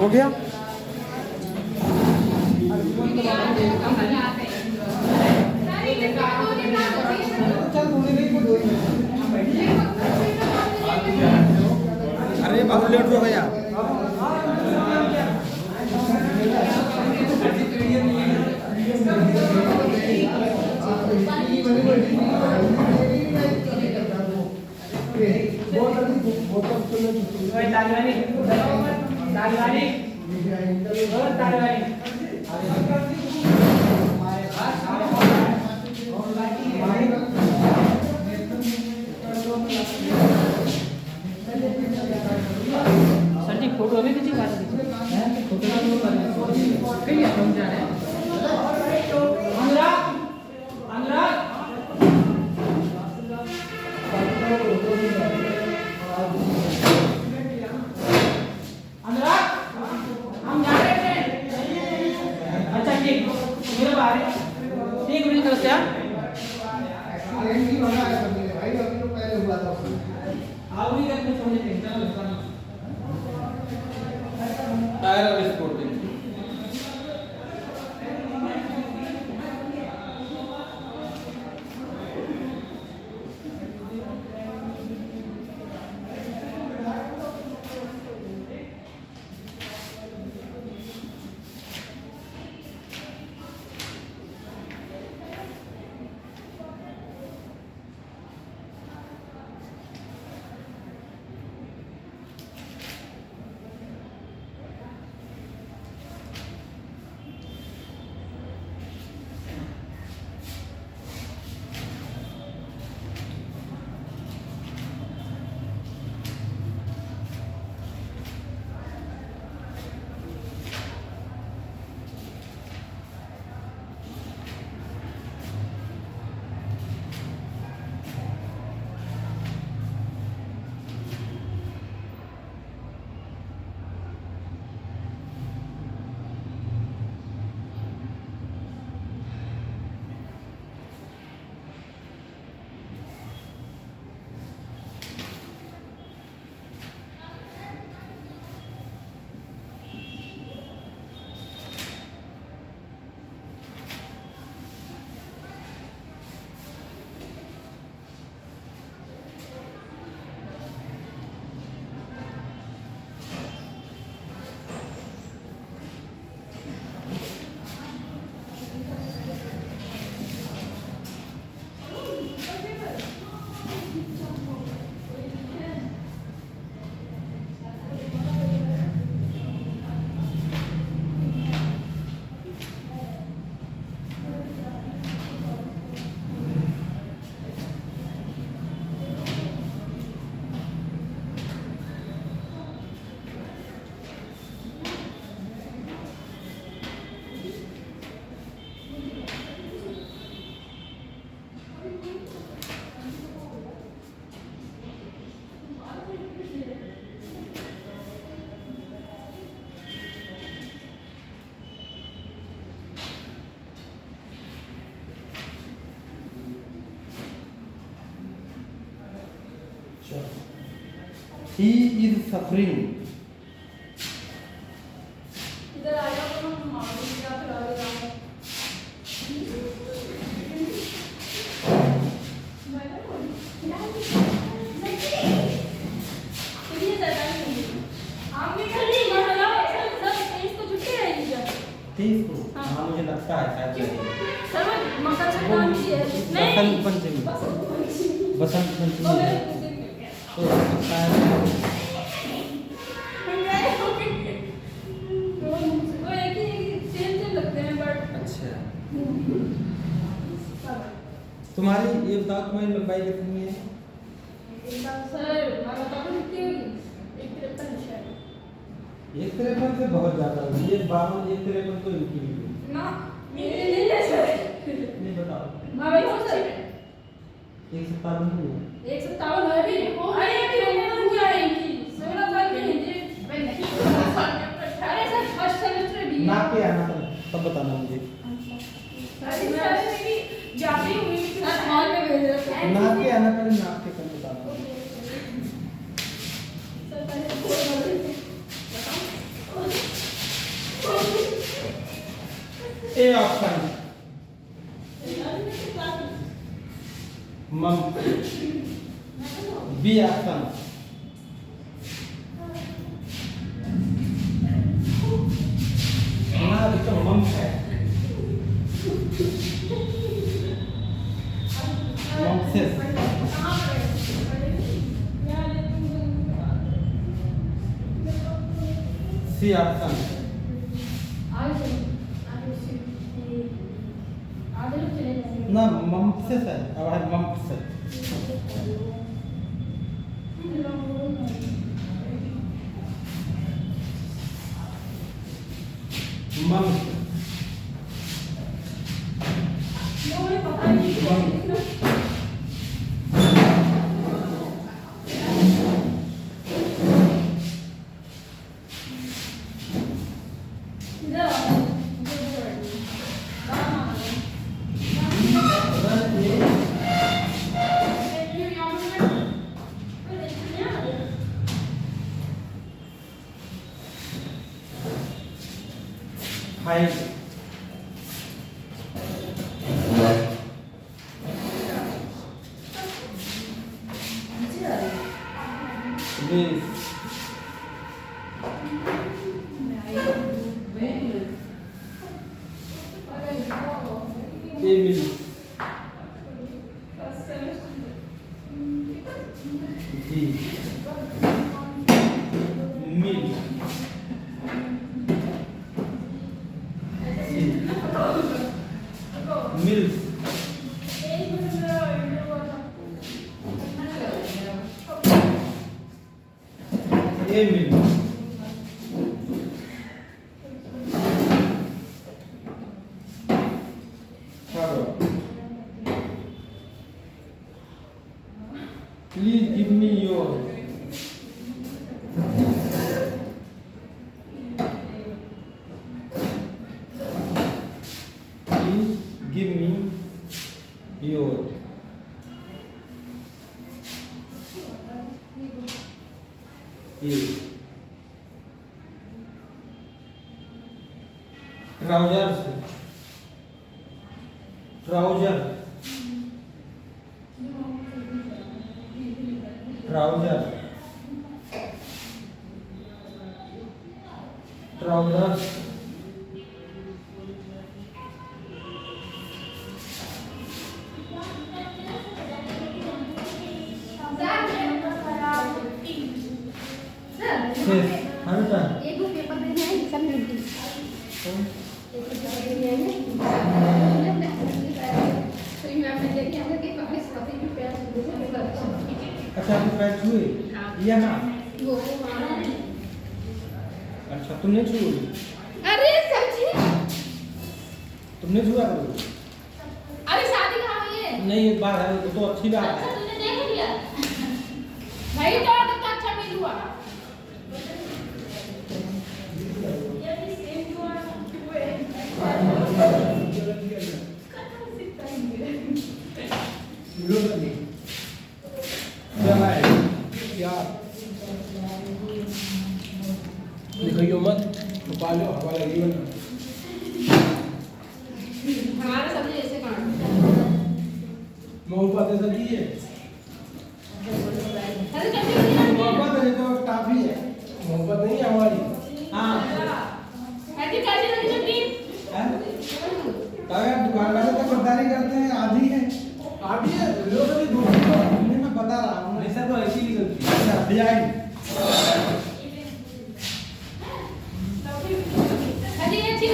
हो गया। अरे बहुत लेट हो गया। सर जी फोटो अभी किसी बात नहीं फोटो कहीं है हम जा रहे हैं अनुराग अनुराग अनुराग हम जा रहे हैं। अच्छा ठीक मेरे बाहर ठीक मेरी तरफ से आप भी करके छोड़ने देंगे टायर और स्पोर्ट देंगे। He is suffering. इधर आया तो हम मालूम क्या करा रहे हैं हाँ मुझे लगता है शायद बसंत पंचमी बसंत पंचमी तो लगता है अच्छा। तुम्हारी ये बताओ तुम्हारी लंबाई कितनी है? एक 53 से बहुत ज्यादा है। ये 52 एक 53 तो इनकी भी है। नहीं बताओ। एक 57 नहीं है। नाप के आना था तब बताना मुझे। नाप के आना पहले नाप के कम बताना। ए ऑप्शन मम बी ऑप्शन ना तो मम है मम से सी ऑप्शन ना मम से है अब है मम से मम height means a means G mean mills a mill please give me your please give me your trouser trouser trouser trouser एक पेपर देने हैं सब मिलती अच्छा आप पैच हुए या ना अच्छा तुमने छुए अरे सच्ची तुमने छुआ करो अरे शादी कहाँ हुई है नहीं एक बार है तो अच्छी बात अच्छा है तूने देख लिया भाई तो तक अच्छा मिल हुआ लिखियो मत छुपा लो हवा लगी हो हमारा सब्जी ऐसे काट मोहब्बत ऐसा की है अरे कैसे मोहब्बत है तो काफी है मोहब्बत नहीं है हमारी हाँ ऐसे कैसे लगी सब्जी अगर दुकान वाले तो खरीदारी करते हैं आधी है लोग भी दूसरी मैं बता रहा हूँ ऐसा तो ऐसी निकलती है अच्छा डिजाइन अच्छी अच्छी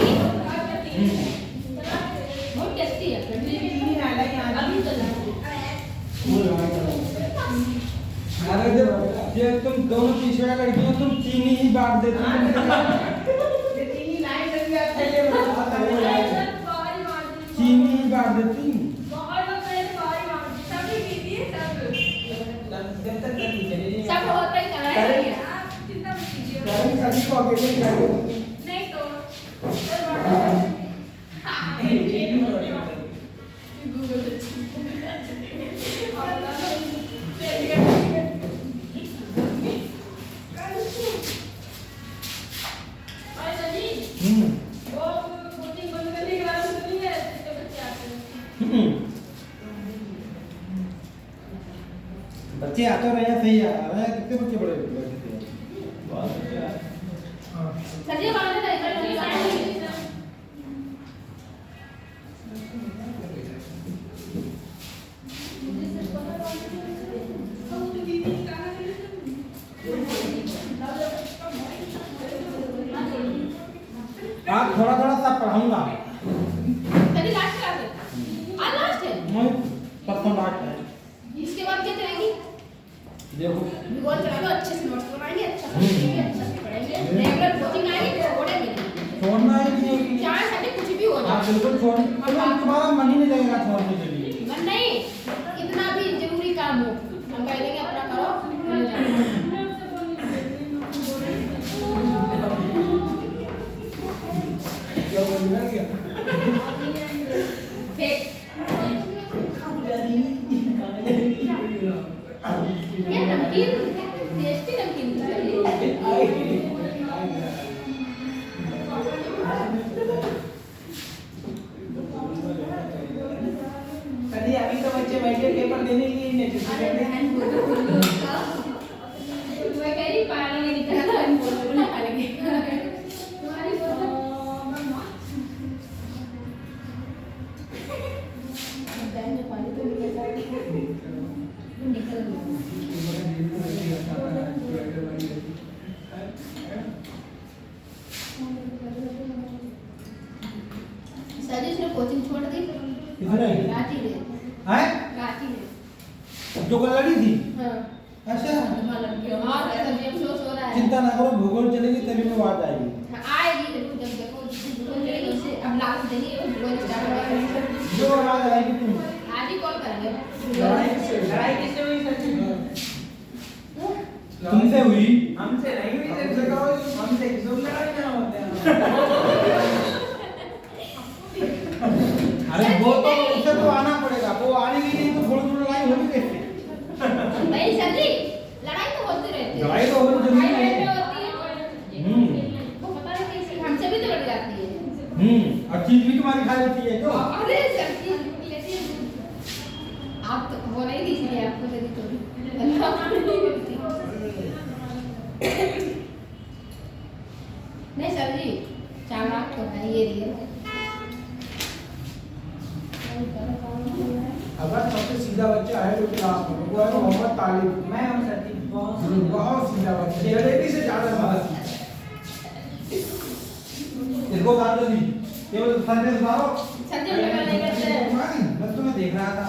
बहुत टेस्टी है अभी तो अरे जब तुम दोनों पिछड़ा लड़की हो तुम चीनी ही बांट देती हो चीनी ही बांट देती सब होता ही है सभी को अकेले नहीं तो हम्म वो कोचिंग बंद करने के बाद बच्चे आते रहे हैं, सही आ रहे हैं। कितने बच्चे बड़े बैठे थे? बहुत अच्छा है। सर जी बाहर से इधर नहीं आएंगे। आप थोड़ा थोड़ा सा पढ़ाऊंगा। तभी लास्ट क्लास है। आज लास्ट है। मैं परसों लास्ट है। इसके बाद क्या करेंगी? देखो भूगोल चला लो, अच्छे से नोट्स बनाएंगे, अच्छा से पढ़ेंगे, अच्छा से पढ़ेंगे। रेगुलर कोचिंग आएगी तो छोड़ेंगे नहीं। छोड़ना है कि नहीं? चाहे साथ कुछ भी हो आप जाए। बिल्कुल छोड़, तुम्हारा मन ही नहीं लगेगा छोड़ने के लिए। मन नहीं, इतना भी जरूरी काम हो हम कह देंगे अपना करो, चले जाओ। क्या बोलना क्या? फेक ये नमकीन टेस्टी नमकीन चाहिए। कभी अभी तो बच्चे बैठे पेपर देने के लिए नहीं अरे बहन बोलो मैं कह रही पानी नहीं निकला था, बोलो ना अलग तुम्हारी बोलो बहन ने पानी तो निकल सर जी इसने कोचिंग छोड़ दी। किसने? रांची ने। हैं? रांची ने। जो कल लड़ी थी? हाँ। अच्छा। और ऐसा भी अफसोस हो रहा है। चिंता ना करो, भूगोल चलेगी तभी में बात आएगी। आएगी जरूर, जब देखो भूगोल चलेगी उससे अब लागू देंगे और भूगोल स्टार्ट होगा। जो आवाज आएगी तुम आज ही कॉल करेंगे। लड़ाई किससे हुई सर जी? तुमसे हुई? हमसे नहीं हुई सर जी। हमसे किसको लड़ाई ना होते हैं। अरे वो तो उसे तो आना पड़ेगा, वो आने के लिए तो थोड़ी थोड़ी लड़ाई होगी कैसे? नहीं सर जी, लड़ाई तो होती रहती है। लड़ाई तो होनी जरूरी है। लड़ाई होती है। वो पता नहीं कैसे हमसे भी तो लड़ जाती है। और चीज भी तुम्हारी खा लेती है क्यों? अरे सर जी लेती है। आप तो वो नहीं दी इसलिए आपको दे दी थोड़ी। नहीं सर जी, चालाक तो है ये रियल। अगर सबसे सीधा बच्चा है तो क्लास में वो है मोहम्मद तालिब। मैं हूं सर जी। बहुत सीधा बच्चा, जलेबी से ज्यादा सीधा। इसको बात तो दी केवल संदेश मारो। सर जी हम नहीं करते हैं। मैं तुम्हें देख रहा था।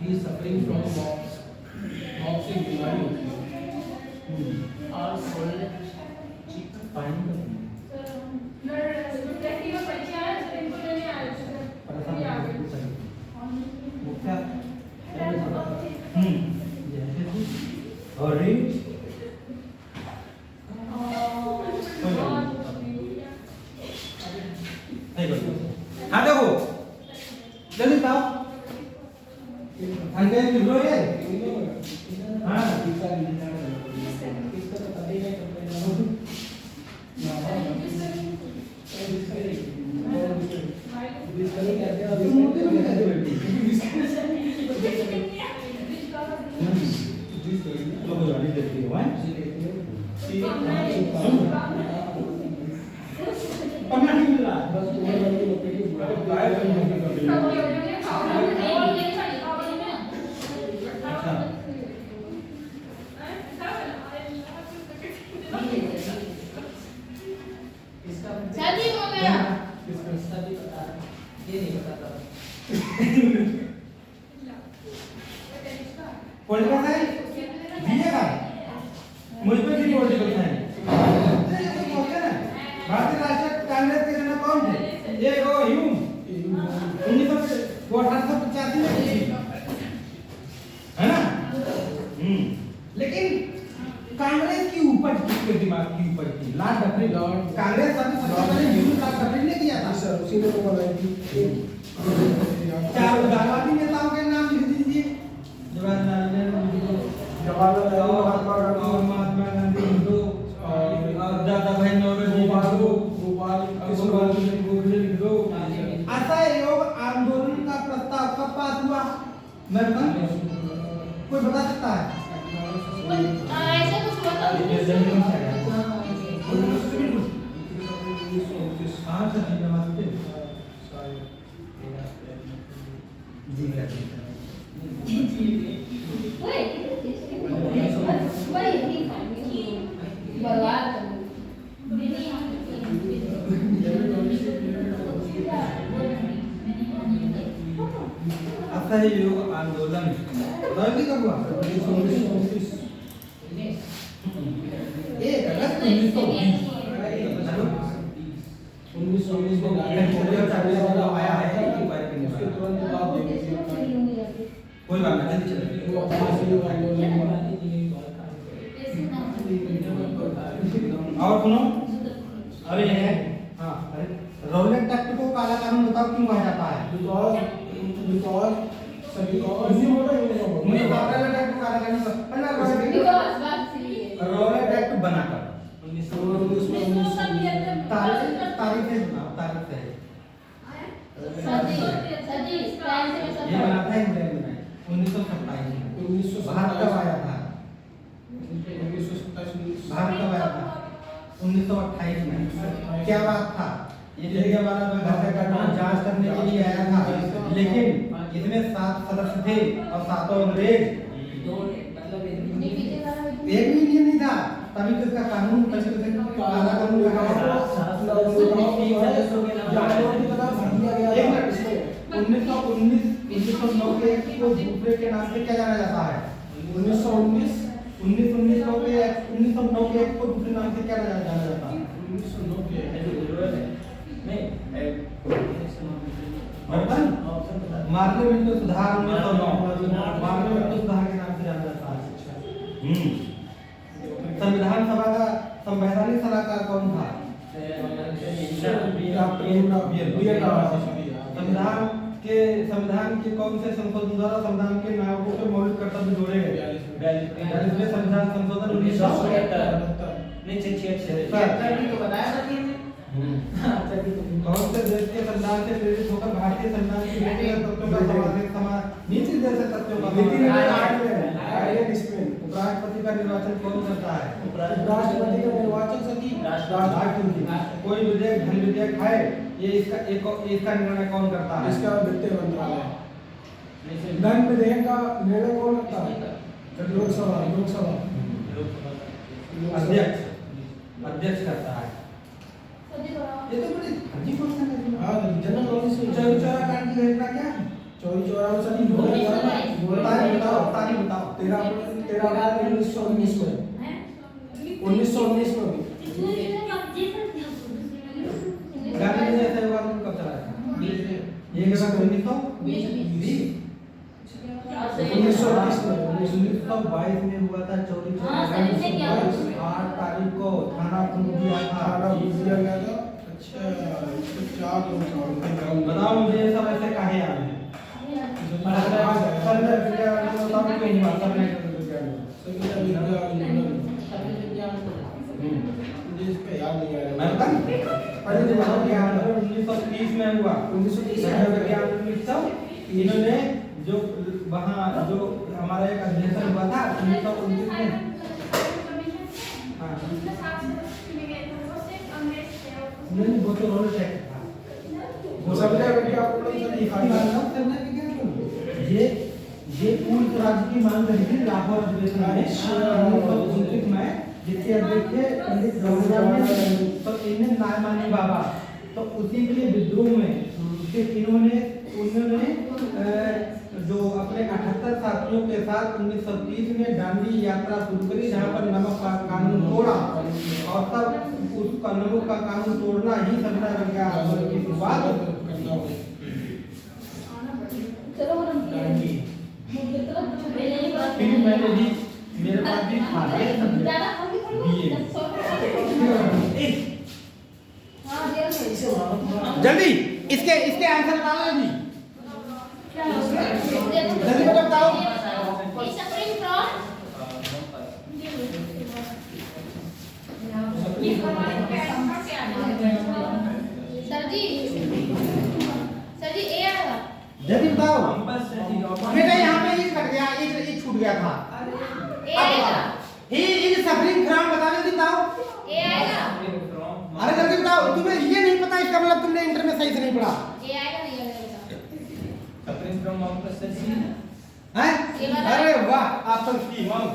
He is suffering from mox से बीमारी होती है। और सोलह पानी का अरे हाँ देखो जल्दी बताओ अंडे लिख लो ये हाँ सर जी हो गया। ये नहीं पता पॉलिटिकल साइंस बीए का मुझ पे भी पॉलिटिकल साइंस भारतीय राष्ट्रीय कांग्रेस के जनक कौन थे? ये वो ह्यूम 1885 में किसके दिमाग की ऊपर की? Lord Dufferin. कांग्रेस पार्टी सबसे पहले यूथ लॉर्ड डफरिन ने किया था। सर उसी ने तो बनाई थी। चार उदारवादी नेताओं के नाम लिख दीजिए। जवाहरलाल नेहरू, जवाहरलाल नेहरू, महात्मा गांधी, और महात्मा गांधी, हिंदू और दादा भाई नौरोजी, गोपाल गोखले लिख दो। असहयोग आंदोलन का प्रस्ताव कब पास हुआ? मैं बताऊं? कोई बता सकता है? ऐसे कुछ हुआ था हाँ सर जी नमस्ते जी असहयोग आंदोलन राजनीति कब हुआ? 1929 1 अगस्त 1920 1919 में गाड़ी वाला आया है उसके तुरंत बाद कोई बात नहीं जल्दी चले वो असहयोग आंदोलन हुआ। और सुनो अरे है हाँ अरे रौलट एक्ट को काला कानून बताओ क्यों कहा जाता है? बिकॉज सभी को इसी में मुझे रौलट एक्ट को काला कानून रौलट एक्ट बनाकर 1919 में तारीख है बनाओ तारीख है ये बना था इंग्लैंड में 1927 में 1927 भारत कब आया था? 1927 भारत कब आया था? 1928 में। क्या बात था? ये इंडिया वाला घटना जांच करने के लिए आया था, लेकिन इसमें 7 सदस्य थे और 7 अंग्रेज। एक भी नियम नहीं था, तभी तो इसका कानून काला कानून लगा है। 1909 के एक्ट को दूसरे के नाम से क्या जाना जाता है? 1919 1909 के एक्ट को दूसरे नाम से क्या जाना जाता है? 1909 के पार्लियामेंट सुधार 1909 पार्लियामेंट सुधार के नाम से जाना जाता है। संविधान सभा का संवैधानिक सलाहकार कौन था? संविधान के कौन से संशोधन द्वारा संविधान के नागरिकों के मौलिक कर्तव्य जोड़े गए? संविधान संशोधन 1976 तो बताया था कि कौन से देश के संविधान से प्रेरित होकर भारतीय संविधान की नीतिगत तत्वों का नीति जैसे तत्वों का उपराष्ट्रपति का निर्वाचन कौन करता है? राष्ट्रपति का निर्वाचन सभी राष्ट्रपति। कोई विधेयक धन विधेयक है ये इसका निर्णय कौन करता है? इसका वित्त मंत्रालय। धन विधेयक का निर्णय कौन करता है? लोकसभा अध्यक्ष करता है। ये तो बड़ी अजीब क्वेश्चन है। हाँ जनरल नॉलेज से चौरी चौरा कांड की घटना क्या? चौरी चौरा में सभी तारीख बताओ 13 अप्रैल 1919 में 1919 में गांधी जी जैसे हुआ कब चला था? ये के बाद 1920 1922 में हुआ था चौरी चौरा। 8 तारीख को थाना दिया था। अच्छा क्या बताओ मुझे ये सब ऐसे काहे याद है? में हुआ 1930 इन्होंने जो वहाँ जो हमारा एक अधिवेशन हुआ था 1929 में। नहीं वो तो रोल टैक्स था। वो सब ये पूर्ण राज्य की मांग रही थी लाहौर अधिवेशन में 1929 में, जिसके अध्यक्ष थे पंडित जवाहरलाल नेहरू। तो इन्हें नायमानी बाबा तो उसी के विद्रोह में फिर उन्होंने जो अपने 78 साथियों के साथ 1930 में दांडी यात्रा शुरू करी, जहाँ पर नमक का कानून तोड़ा और तब उस नमक का कानून तोड़ना ही संविधान आंदोलन की शुरुआत। फिर मैंने भी मेरे पास भी था जल्दी इसके इसके आंसर बताओ जल्दी जल्दी बताओ। Suffering from सर जी ए आएगा। जल्दी बताओ कंपल्सरी बेटा, यहाँ पे ये कट गया, ये छूट गया था। ए आएगा। ही इज सफरिंग फ्रॉम, बताओ जल्दी बताओ। ए आएगा। अरे जल्दी बताओ, तुम्हें ये नहीं पता, इसका मतलब तुमने इंटर में सही से नहीं पढ़ा ए आएगा नहीं आएगा। सफरिंग फ्रॉम कंपल्सरी हैं? अरे वाह, ऑप्शन सी मम।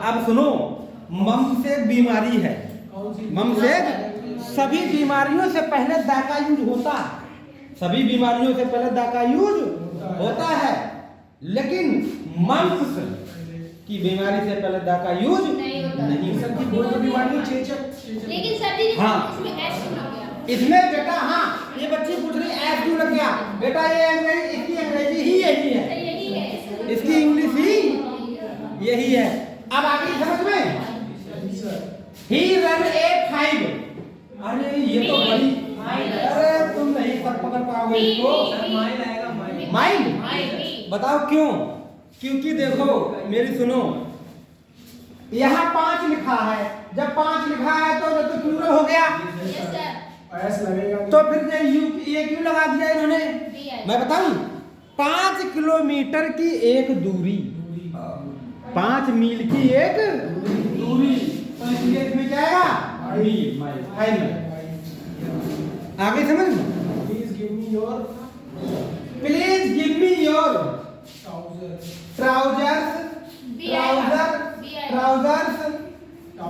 अब सुनो, मम से बीमारी है, मम से सभी बीमारियों से पहले दा का यूज होता है, सभी बीमारियों से पहले दा का यूज होता है, लेकिन मम्स की बीमारी से पहले दा का यूज नहीं होता। नहीं होता। लेकिन सर जी हाँ। इसमें एस क्यों लग गया? इसमें बेटा, हाँ ये बच्ची पूछ रही ऐप क्यों लग गया बेटा, ये अंग्रेजी, इसकी अंग्रेजी ही यही है, यही है। इसकी इंग्लिश ही यही है। अब आगे समझ में, ही रन ए 5। अरे ये तो बड़ी, अरे तुम नहीं सब पकड़ पाओगे इसको। माइंड आएगा, माइंड। माइंड, बताओ क्यों? क्योंकि देखो मेरी सुनो, यहाँ 5 लिखा है, जब 5 लिखा है तो प्लूरल हो गया, यस सर। तो फिर ये क्यों लगा दिया इन्होंने? बी आएगा। मैं बताऊं, 5 किलोमीटर की एक दूरी, 5 मील की एक दूरी, तो इसलिए इसमें क्या आएगा? Meal, mile. आगे समझ में? Please give me your trousers, B आएगा। ट्राउजर्स,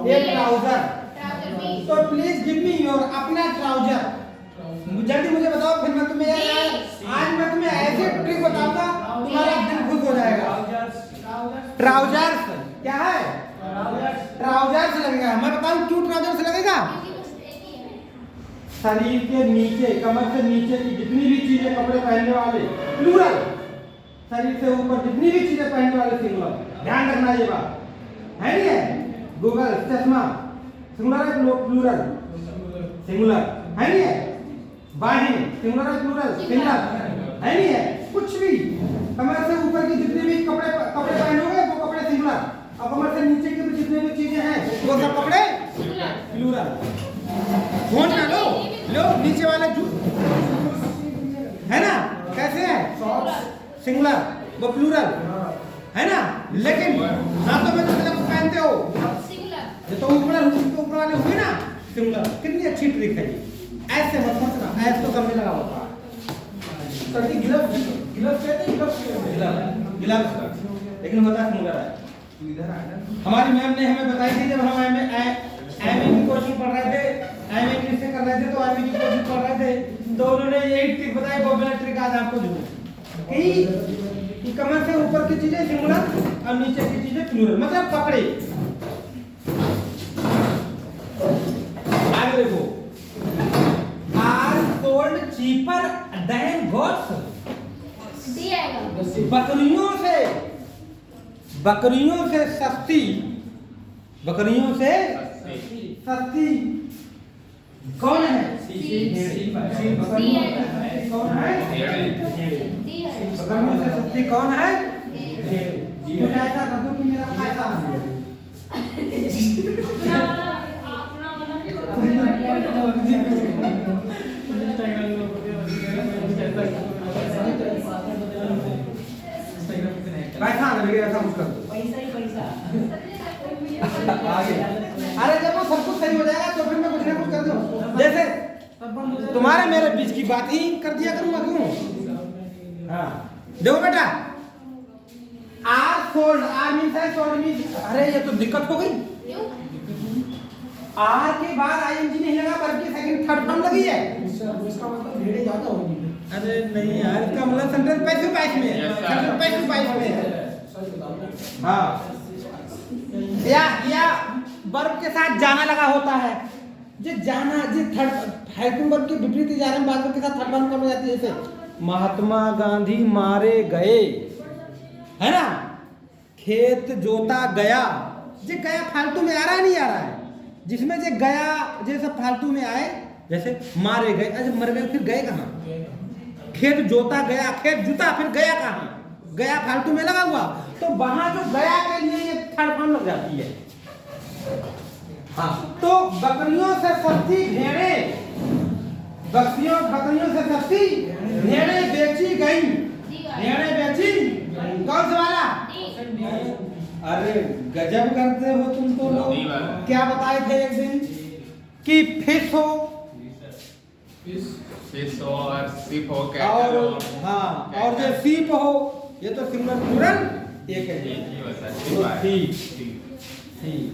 ये ट्राउजर, ट्राउजर बी। तो प्लीज गिव मी योर, अपना ट्राउजर। जल्दी मुझे बताओ, फिर मैं तुम्हें आज मैं तुम्हें ऐसे ट्रिक बताऊंगा, तुम्हारा दिल खुश हो जाएगा। ट्राउजर्स क्या है? ट्राउजर्स लगेगा। मैं बताऊं क्यों ट्राउजर्स लगेगा? क्योंकि बस एक ही है। शरीर के नीचे, कमर से नीचे की जितनी भी चीजें कपड़े पहनने वाले प्लूरल, शरीर से ऊपर जितनी भी चीजें पहनने वाले सिंगुलर। ध्यान रखना ये बात है, नहीं है? गूगल, चश्मा सिंगुलर है, प्लूरल सिंगुलर है, नहीं है? बाहें सिंगुलर है, प्लूरल सिंगुलर है, नहीं है? कुछ भी कमर से ऊपर की जितने भी कपड़े पहनोगे वो कपड़े सिंगुलर, और कमर से नीचे की जितने भी चीजें हैं वो सब कपड़े प्लूरल। फोन ना लो, नीचे वाले है ना, कैसे है? सिंगुलर, वो प्लूरल है ना, लेकिन हाथों में तो मतलब पहनते हो सिंगुलर। ये तो ऊपर वाले हुए ना सिंगुलर। कितनी अच्छी ट्रिक है ये, ऐसे मत सोचना, ऐसे तो कम लगा होता है। गिलव्स लेकिन होता सिंगुलर है। हमारी मैम ने हमें बताई थी, जब हम एमए की कोचिंग पढ़ रहे थे, एमए इंग्लिश से कर रहे थे, तो एमए की कोचिंग पढ़ रहे थे, तो उन्होंने यही ट्रिक बताई, वो बिना ट्रिक आज आपको दूँ कि कमर से ऊपर की चीजें सिंगुलर और नीचे की चीजें प्लूरल, मतलब कपड़े। आगे देखो, are sold cheaper than goats, D आएगा। बकरियों से सस्ती, बकरियों से सस्ती कौन है? डी आएगा। कौन है? डी आएगा। बकरियों से सस्ती कौन है? भेड़। ऐसा कर दो कि मेरा फायदा हो पैसा लगे, ऐसा कुछ कर दो। आगे, अरे जब वो सब कुछ सही हो जाएगा तो फिर मैं कुछ ना कुछ कर दूं, जैसे तुम्हारे मेरे बीच की बात ही कर दिया करूंगा, क्यों? हाँ देखो बेटा, आर सोल्ड, आर मींस है, सोल्ड मींस, अरे ये तो दिक्कत हो गई। क्यों? आर के बाद आईएनजी नहीं लगा, बल्कि सेकंड थर्ड फॉर्म लगी है। इसका मतलब भेड़े ज्यादा होगी। अरे नहीं यार, इसका मतलब सेंटेंस पैसिव वॉइस में है, सेंटेंस पैसिव वॉइस में है। हाँ, या वर्ब के साथ जाना लगा होता है, जो जाना, जो थर्ड हेल्पिंग वर्ब के विपरीत जा रहे हैं, बाद के साथ थर्ड फॉर्म हो जाती है। जैसे महात्मा गांधी मारे गए, है ना, खेत जोता गया, जो गया फालतू में आ रहा है, नहीं आ रहा है, जिसमें जो गया जैसे फालतू में आए जैसे मारे गए, अच्छा मर गए फिर गए कहाँ? खेत जोता गया, खेत जुता फिर गया कहाँ? गया फालतू में लगा हुआ, तो वहां जो गया के लिए ये थर्ड फॉर्म लग जाती है। हाँ, तो बकरियों से सस्ती भेड़ें, बकरियों से सस्ती भेड़ें बेची गई, भेड़ें बेची, कौन सा वाला? अरे गजब करते हो तुम तो लोग। क्या बताए थे एक दिन कि फिश हो और सिप हो, और कैटल हो, हाँ और जो सीप हो, ये तो सिंगल प्लूरल एक है। ये होता है, तो ठीक ठीक,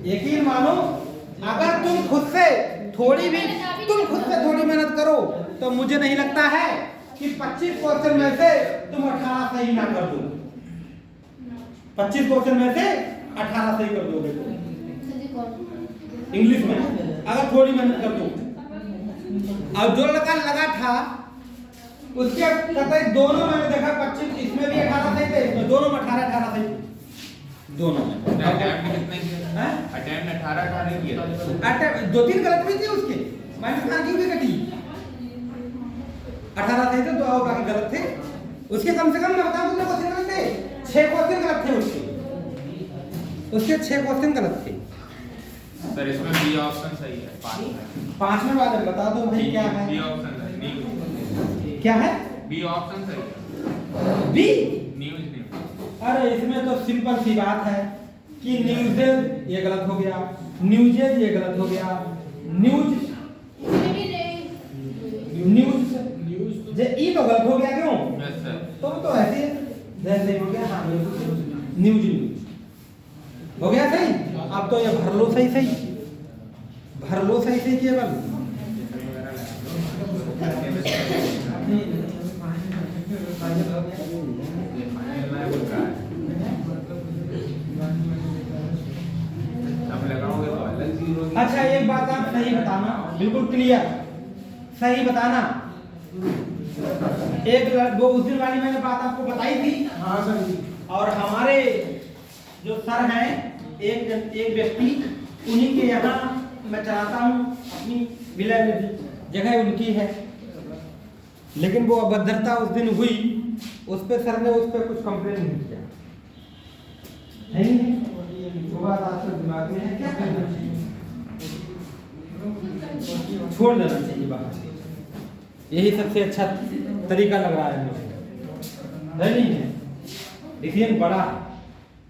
यकीन मानो अगर तुम खुद से थोड़ी मेहनत करो तो मुझे नहीं लगता है कि 25 क्वेश्चन में से तुम 18 सही ना कर दो। 25 क्वेश्चन में से 18 सही कर दोगे तुम इंग्लिश में, अगर थोड़ी मेहनत कर दो। और जो लगा था उसके कतई दोनों मैंने देखा 25, इसमें भी 18 सही थे, इसमें दोनों में 18 सही थे, दोनों में। अटेम्प्ट कितने किए? हैं? अटेम्प्ट 18 किए। अटेम्प्ट 2-3 गलत भी थे उसके, माइनस मार्क की भी कटी। 18 सही थे, 2 और बाकी गलत थे। उसके कम से कम मैं बताऊं कितने क्वेश्चन गलत थे? 6 क्वेश्चन गलत थे उसके 6 क्वेश्चन गलत थे। सर इसमें बी ऑप्शन सही है, 5 में बाद में बता दो भाई क्या है? बी ऑप्शन है, न्यूज़। क्या है? बी ऑप्शन सही है, बी? न्यूज़। अरे इसमें तो सिंपल सी बात है कि न्यूज़ेज ये गलत हो गया, न्यूज़ेज ये गलत हो गया, न्यूज़ जे ई तो गलत हो गया क्यों? Yes sir. तो ऐसे जैसे हो गया। हाँ न्यूज़ हो गया सही। अब तो ये भर लो सही केवल। अच्छा एक बात आप सही बताना, बिल्कुल क्लियर सही बताना। एक वो उस दिन वाली मैंने बात आपको बताई थी। हाँ सर। और हमारे जो सर हैं एक व्यक्ति, उन्हीं के यहाँ मैं चलाता हूँ, अपनी विलय जगह उनकी है, लेकिन वो अभद्रता उस दिन हुई, उस पे सर ने उस पे कुछ कंप्लेन नहीं किया। नहीं वो बात आपके दिमाग में है, क्या करना चाहिए? छोड़ देना चाहिए बाहर, यही सबसे अच्छा तरीका लग रहा है मुझे। नहीं है देखिए बड़ा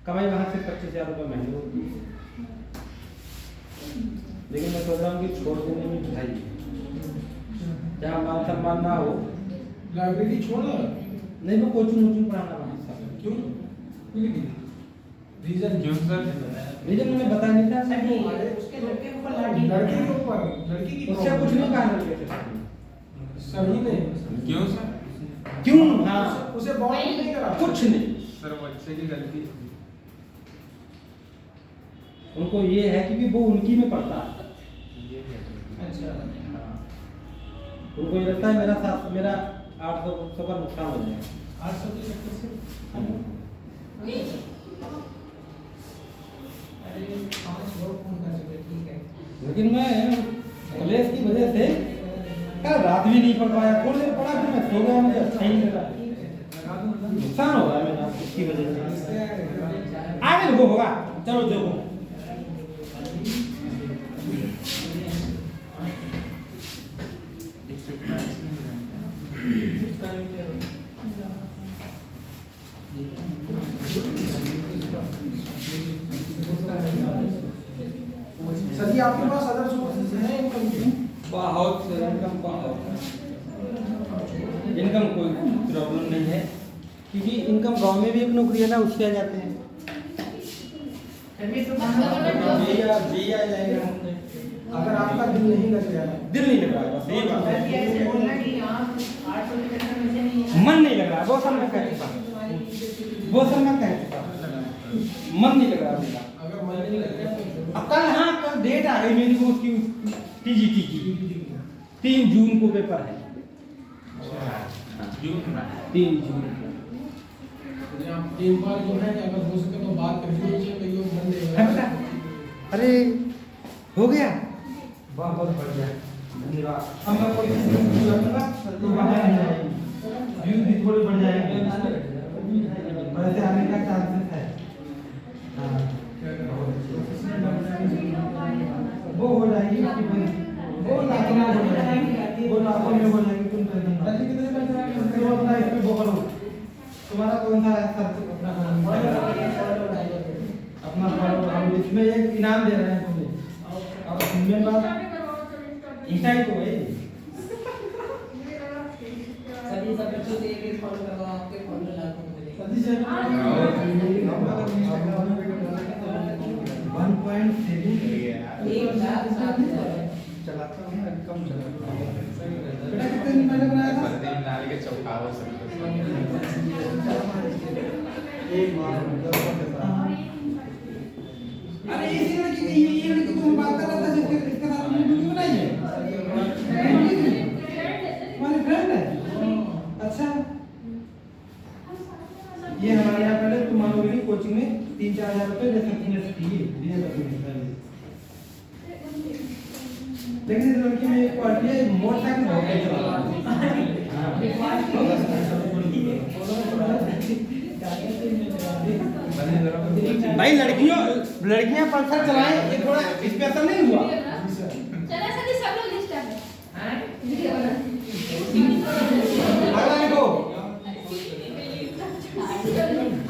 कमाई वहां से 25,000 रुपये महीने होती है, लेकिन मैं सोच रहा हूँ कि छोड़ देने में बुझाई, जहाँ मान सम्मान ना हो। लाइब्रेरी छोड़ो नहीं मैं कोचिंग पढ़ाना वहाँ। क्यों? रीजन क्यों सर? रीजन मैंने बता नहीं था। उसके लड़के के ऊपर लड़की की उससे कुछ नहीं कहा लड़के से। सही ने क्यों सर? क्यों? हाँ उसे बॉन्ड नहीं करा, कुछ नहीं, सर बच्चे की गलती। उनको ये है क्योंकि वो उनकी में पढ़ता है। अच्छा उनको ये लगता है मेरा 800 का नुकसान हो जाएगा। 800 के चक्कर से अरे 5 लोग फोन कर चुके, ठीक है। लेकिन मैं कॉलेज की वजह से कल रात भी नहीं पढ़ पाया, थोड़ी देर पढ़ा फिर मैं सो गया, मुझे अच्छा ही लगा। नुकसान हो रहा है मेरा इसकी वजह से। आगे देखो होगा, चलो देखो। सर जी आपके पास अदर सोर्सेज हैं इनकम के? बहुत इनकम कोई प्रॉब्लम नहीं है, क्योंकि इनकम गांव में भी एक नौकरी है ना, उससे आ जाते हैं। जी आ जाएगा। अगर आपका दिल नहीं लग रहा है, दिल नहीं लग रहा है, सही बात है। मन नहीं लग रहा है, वो सब मैं कह चुका, मन नहीं लग रहा मेरा। अगर मन नहीं लग रहा है तो कल डेट आ गई मेरी को उसकी टीजीटी की, 3 जून को पेपर है। जून 3 जून आप एक बार जो है अगर हो सके तो बात कर लीजिए, तो ये मन है देगा। बेटा। अरे हो गया बहुत बढ़िया, धन्यवाद। अब मैं कोई चीज़ रखूंगा तो वहाँ व्यू भी थोड़ी बढ़ जाएंगे, वैसे आने का चांसेस है। हाँ, वो हो जाएगी, वो लाखों में हो जाएगी, वो लाखों में हो जाएगी, तुम टेंशन मत लो। तुम अपना इस पे वो करो, तुम्हारा कौन सा है सर? अपना करो, हम इसमें एक इनाम दे रहे हैं तुम्हें। अब इसमें बात इंस्टा ही तो है। सभी सब बच्चों से एक फॉलो करवा, आपके फॉलो लाखों में मिलेगा। 1.7 चलाता हूँ ना, कम चलाता हूँ। बेटा कितने दिन पहले बनाया था? बर्तन डाल के चौंकाओ सबको। एक बार अरे इसी लड़की की ये लड़की तुम बात कर रहा था जिसके इसके साथ तुमने वीडियो बनाई है? तुम्हारी फ्रेंड है? अच्छा, ये हमारे यहाँ पहले तुम मानोगे कोचिंग में 3-4 हज़ार रुपए रिसेप्शनिस्ट की दिए जाते हैं। लेकिन इस लड़की में एक क्वालिटी है, मोटरसाइकिल बहुत तेज चलाती है। भाई लड़कियां पल्सर चलाएं, ये थोड़ा स्पेशल नहीं हुआ? चला सभी सब लोग डिस्टर्ब है वीडियो बना अगला देखो।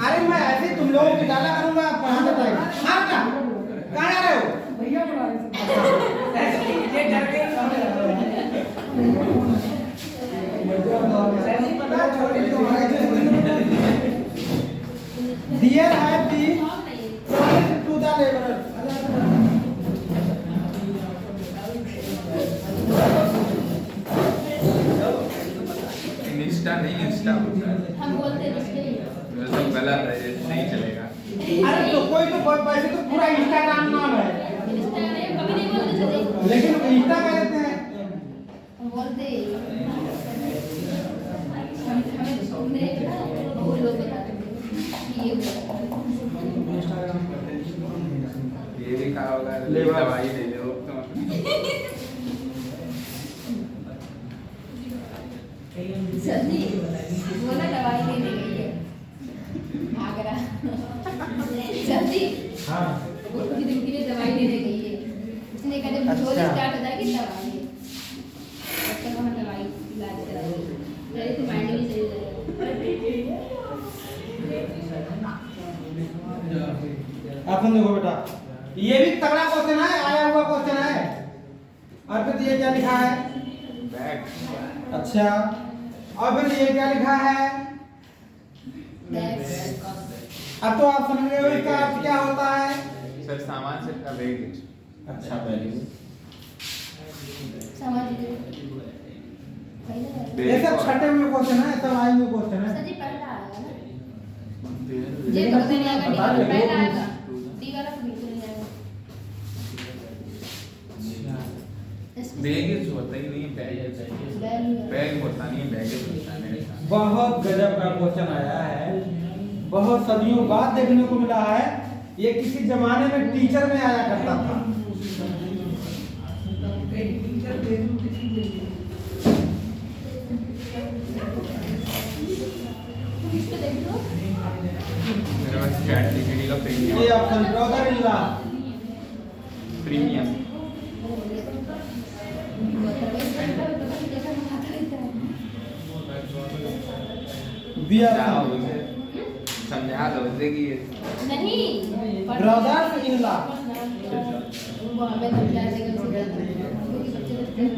अरे मैं ऐसे तुम लोगों की डाला करूंगा, पढ़ाने टाइम। हाँ बेटा, कहाँ जा रहे हो? भैया बुला रहे हैं। ये डर गए Dear happy to the laborer. Insta नहीं, इंस्टा होता है। हम बोलते हैं इसके ये सब गलत है, ये नहीं चलेगा। अरे तो कोई पैसे तो पूरा इंस्टाग्राम नाम है, इंस्टाग्राम कभी नहीं बोलते चले, लेकिन इंस्टा का देते हैं। हम बोलते हमें सुनने वो लोग बताते हैं ये ये भी कहा होगा लेबर। दवाई ले लो तो जल्दी वो ना दवाई लेने गई है आगरा जल्दी हाँ, वो खुद दिन के लिए दवाई लेने गई है, उसने कहा जब झोल अच्छा। स्टार्ट हो जाएगी तब आएंगे, तब तक वहाँ दवाई इलाज कराएंगे, मेरे तो माइंड भी सही रहेगा। आप सुन देखो बेटा, ये भी तगड़ा क्वेश्चन है, आया हुआ क्वेश्चन है। और फिर ये क्या लिखा है? बैग। अच्छा, और फिर ये क्या लिखा है? अब तो आप समझ गए हो इसका अर्थ क्या होता है? सर सामान से का बैग। अच्छा, वेरी समझ गए ये सब छठे में क्वेश्चन है, सब आए हुए क्वेश्चन है। सर जी पहला आएगा ना, बैग। ये पता नहीं आएगा, बता नहीं दे, पहला वो- आएगा, डी वाला तो बिल्कुल नहीं आएगा। बैग होता ही नहीं, बैग होता नहीं, बैग होता है मेरे साथ। बहुत गजब का क्वेश्चन आया है, बहुत सदियों बाद देखने को मिला है। ये किसी जमाने में टीचर में आया करता था। इसको देख लो, मेरे पास चैट जीपीटी का ये option brother in law, premium. B क्या हो ऑप्शन उसे समझा दो उसे कि नहीं ब्रदर इन लॉ। वो हमें तो क्या देगा क्योंकि बच्चे लगते हैं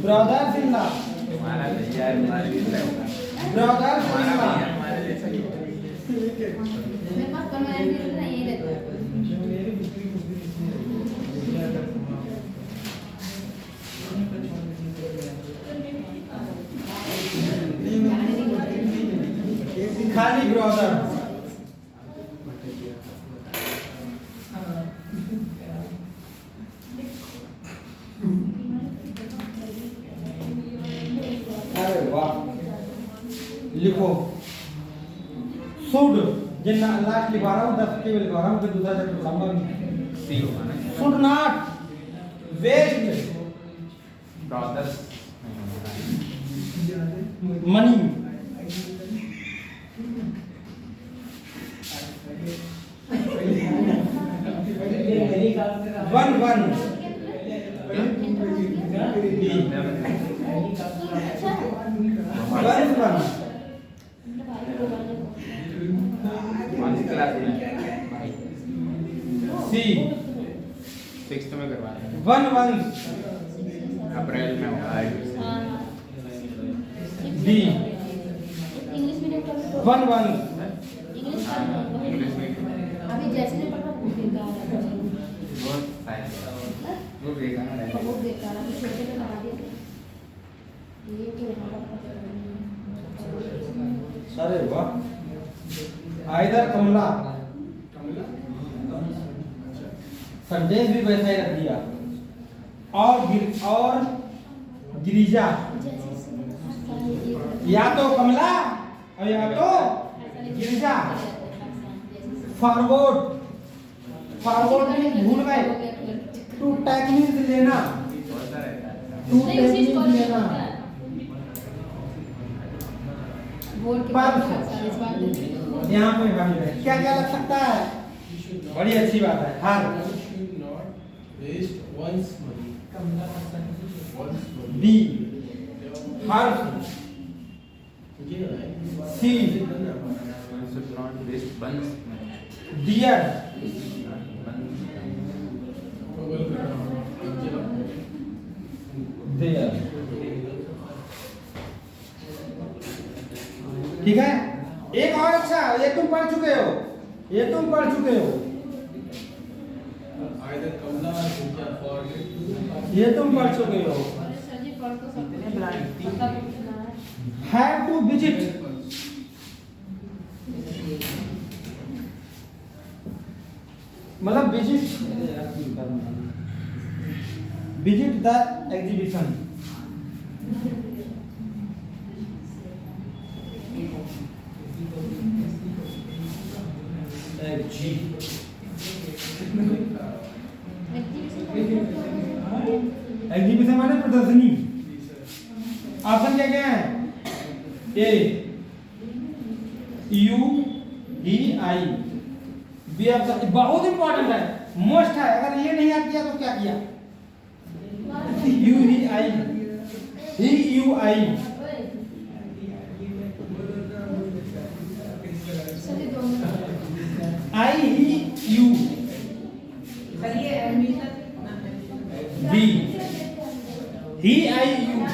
ब्रदर इन लॉ, हमारा भैया है, हमारे लिए होगा। ब्रदर इन हमारा लॉ। भैया हमारे जैसा ही होगा। मेरे पास परमानेंट नहीं यही रहता है। खाली ब्रदर। अरे वाह, लिखो शुड जिन लास्ट लिखवा रहा हूँ 10 के लिखवा रहा हूँ फिर दूसरा चैप्टर पढ़ाऊंगा सी होगा ना should not waste brothers money one one one one कौन सी क्लास है सी 6th में करवा रहे हैं वन वन अप्रैल में होगा डी इंग्लिश मीडियम का वन वन इंग्लिश का इंग्लिश में अभी जैसे ने पढ़ा वो बेकार है बहुत साइंस वो बेकार है वो बेकार है छोटे में लगा दिया ये तो यहाँ अरे वाह आइदर कमला सेंटेंस भी वैसा ही रख दिया और गिरिजा या तो कमला और या तो गिरिजा फॉरवर्ड में भूल गए टू टेक्निक लेना बहुत रहता है टू टेक्निक लेना बोर्ड के पाँच पास इस बार यहाँ पे भाई है क्या क्या लग सकता है बड़ी अच्छी बात है हर बी हर सी should not waste buns dear there ठीक है एक और अच्छा ये तुम पढ़ चुके हो ये तुम पढ़ चुके हो सर जी पढ़ तो सकते हैं हैव टू विजिट मतलब विजिट द एग्जीबिशन एग्जीबिशन माने प्रदर्शनी ऑप्शन क्या क्या है ए यू ही आई बी ऑप्शन बहुत इंपॉर्टेंट है मोस्ट है अगर ये नहीं याद किया तो क्या किया यू ही यू आई सभी दोनों आई ही यू बी ही आई यू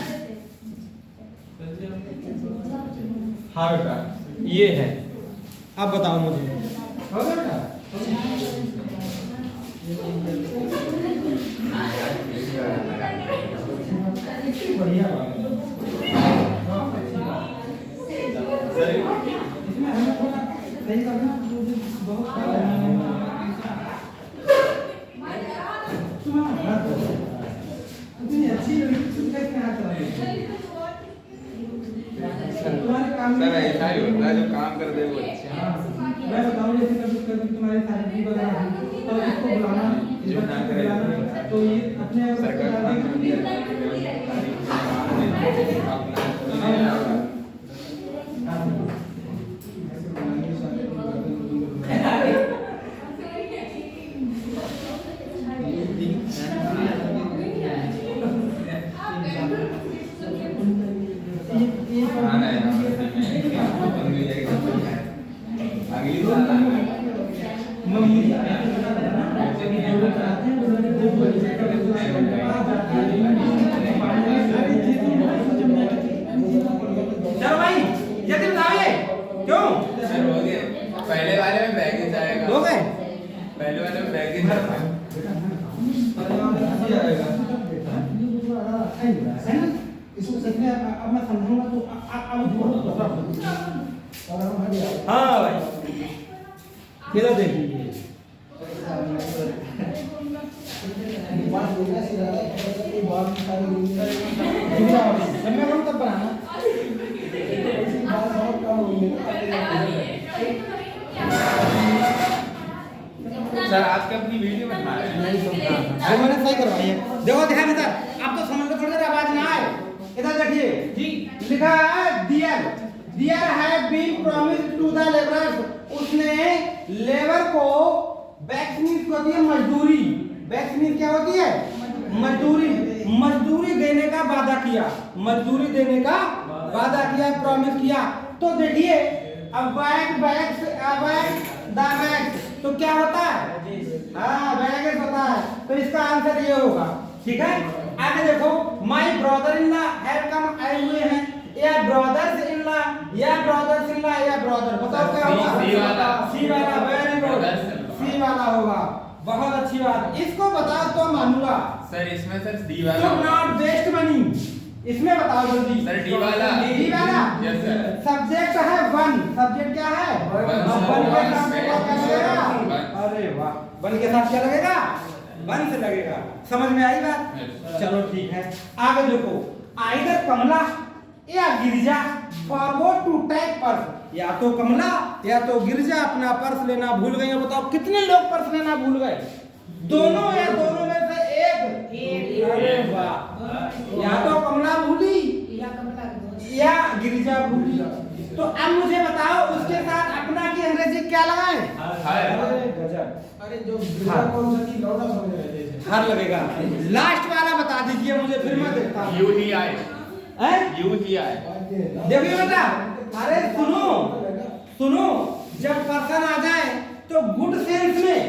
हाँ बेटा ये है अब बताओ मुझे हो गया बेटा बढ़िया बात है इसमें हमें थोड़ा सही करना बहुत इतनी अच्छी कैसे आता है तुम्हारे काम सर ऐसा ही होता है जो काम कर दे वो अच्छे मैं बताऊं जैसे कभी तुम्हारे साथी वगैरह तो इसको बुलाना जो ना करे तो ये अपने सरकार चलो भाई जल्दी बताइए क्यों सर हो गए पहले वाले में बैगेज आएगा हो गए पहले वाले में बैगेज आएगा इसको सीखने अब मैं समझूंगा तो अब हाँ भाई किधर देखिए जब मैं तब बनाना सर आपके अपनी वीडियो बनवा रहे हैं। अरे मैंने सही करवाई है। देखो ध्यान से सर, आप तो समझ लो, थोड़ी देर आवाज ना आए। इधर देखिए जी, लिखा है dear have been promised to the labourers. उसने लेबर को वैक्सीन को दी मजदूरी। वैक्सीन क्या होती है? मजदूरी देने का वादा किया। मजदूरी देने का वादा किया, प्रॉमिस किया। तो देखिए अब तो क्या होता है? हाँ बैग होता है। तो इसका आंसर ये होगा। ठीक है, आगे देखो, my brother in law have come आए हुए हैं, या ब्रदर्स इन लॉ, या ब्रदर्स इन लॉ, या ब्रदर। बताओ क्या होगा? सी वाला। वेरी गुड, सी वाला होगा। बहुत अच्छी बात। इसको बताओ तो मानूंगा सर। इसमें सर डी वाला नॉट वेस्ट मनी। इसमें बताओ जल्दी सर। डी वाला यस सर। सब्जेक्ट है वन। सब्जेक्ट क्या है? वन के साथ क्या लगेगा? अरे वाह, वन के साथ क्या लगेगा? वन से लगेगा। समझ में आई बात? चलो ठीक है, आगे देखो, आइदर कमला या Girija forgot to take purse. या तो कमला या तो गिरिजा अपना पर्स लेना भूल गई। बताओ कितने लोग पर्स लेना भूल गए? दोनों या दोनों में से एक। अरे वाह, या तो कमला भूली या गिरिजा भूली। तो अब मुझे बताओ उसके साथ अपना की अंग्रेजी क्या लगाएं? अरे गजब। अरे जो कौन सा की लौटा समझ रहे थे। हर लगेगा। लास्ट वाला बता दीजिए मुझे, फिर मैं देखता हूं। यू ही आए। देखिए बेटा, अरे सुनो, जब पर्सन आ जाए तो गुड सेंस में,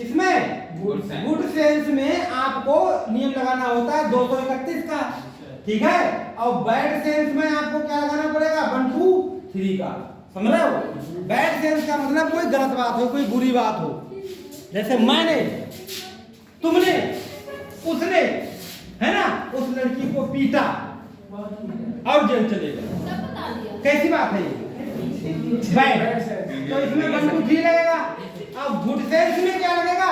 इसमें गुड सेंस में आपको नियम लगाना होता है 231 का। ठीक है, और बैड सेंस में आपको क्या लगाना पड़ेगा? 1 2 3 का। समझ रहे हो? बैड सेंस का मतलब कोई गलत बात हो, कोई बुरी बात हो। जैसे मैंने, तुमने, उसने, है ना, उस लड़की को पीटा और जेल चले गए। कैसी बात है ये? बैड। तो इसमें 1 2 3 लगेगा। अब गुड सेंस में क्या लगेगा?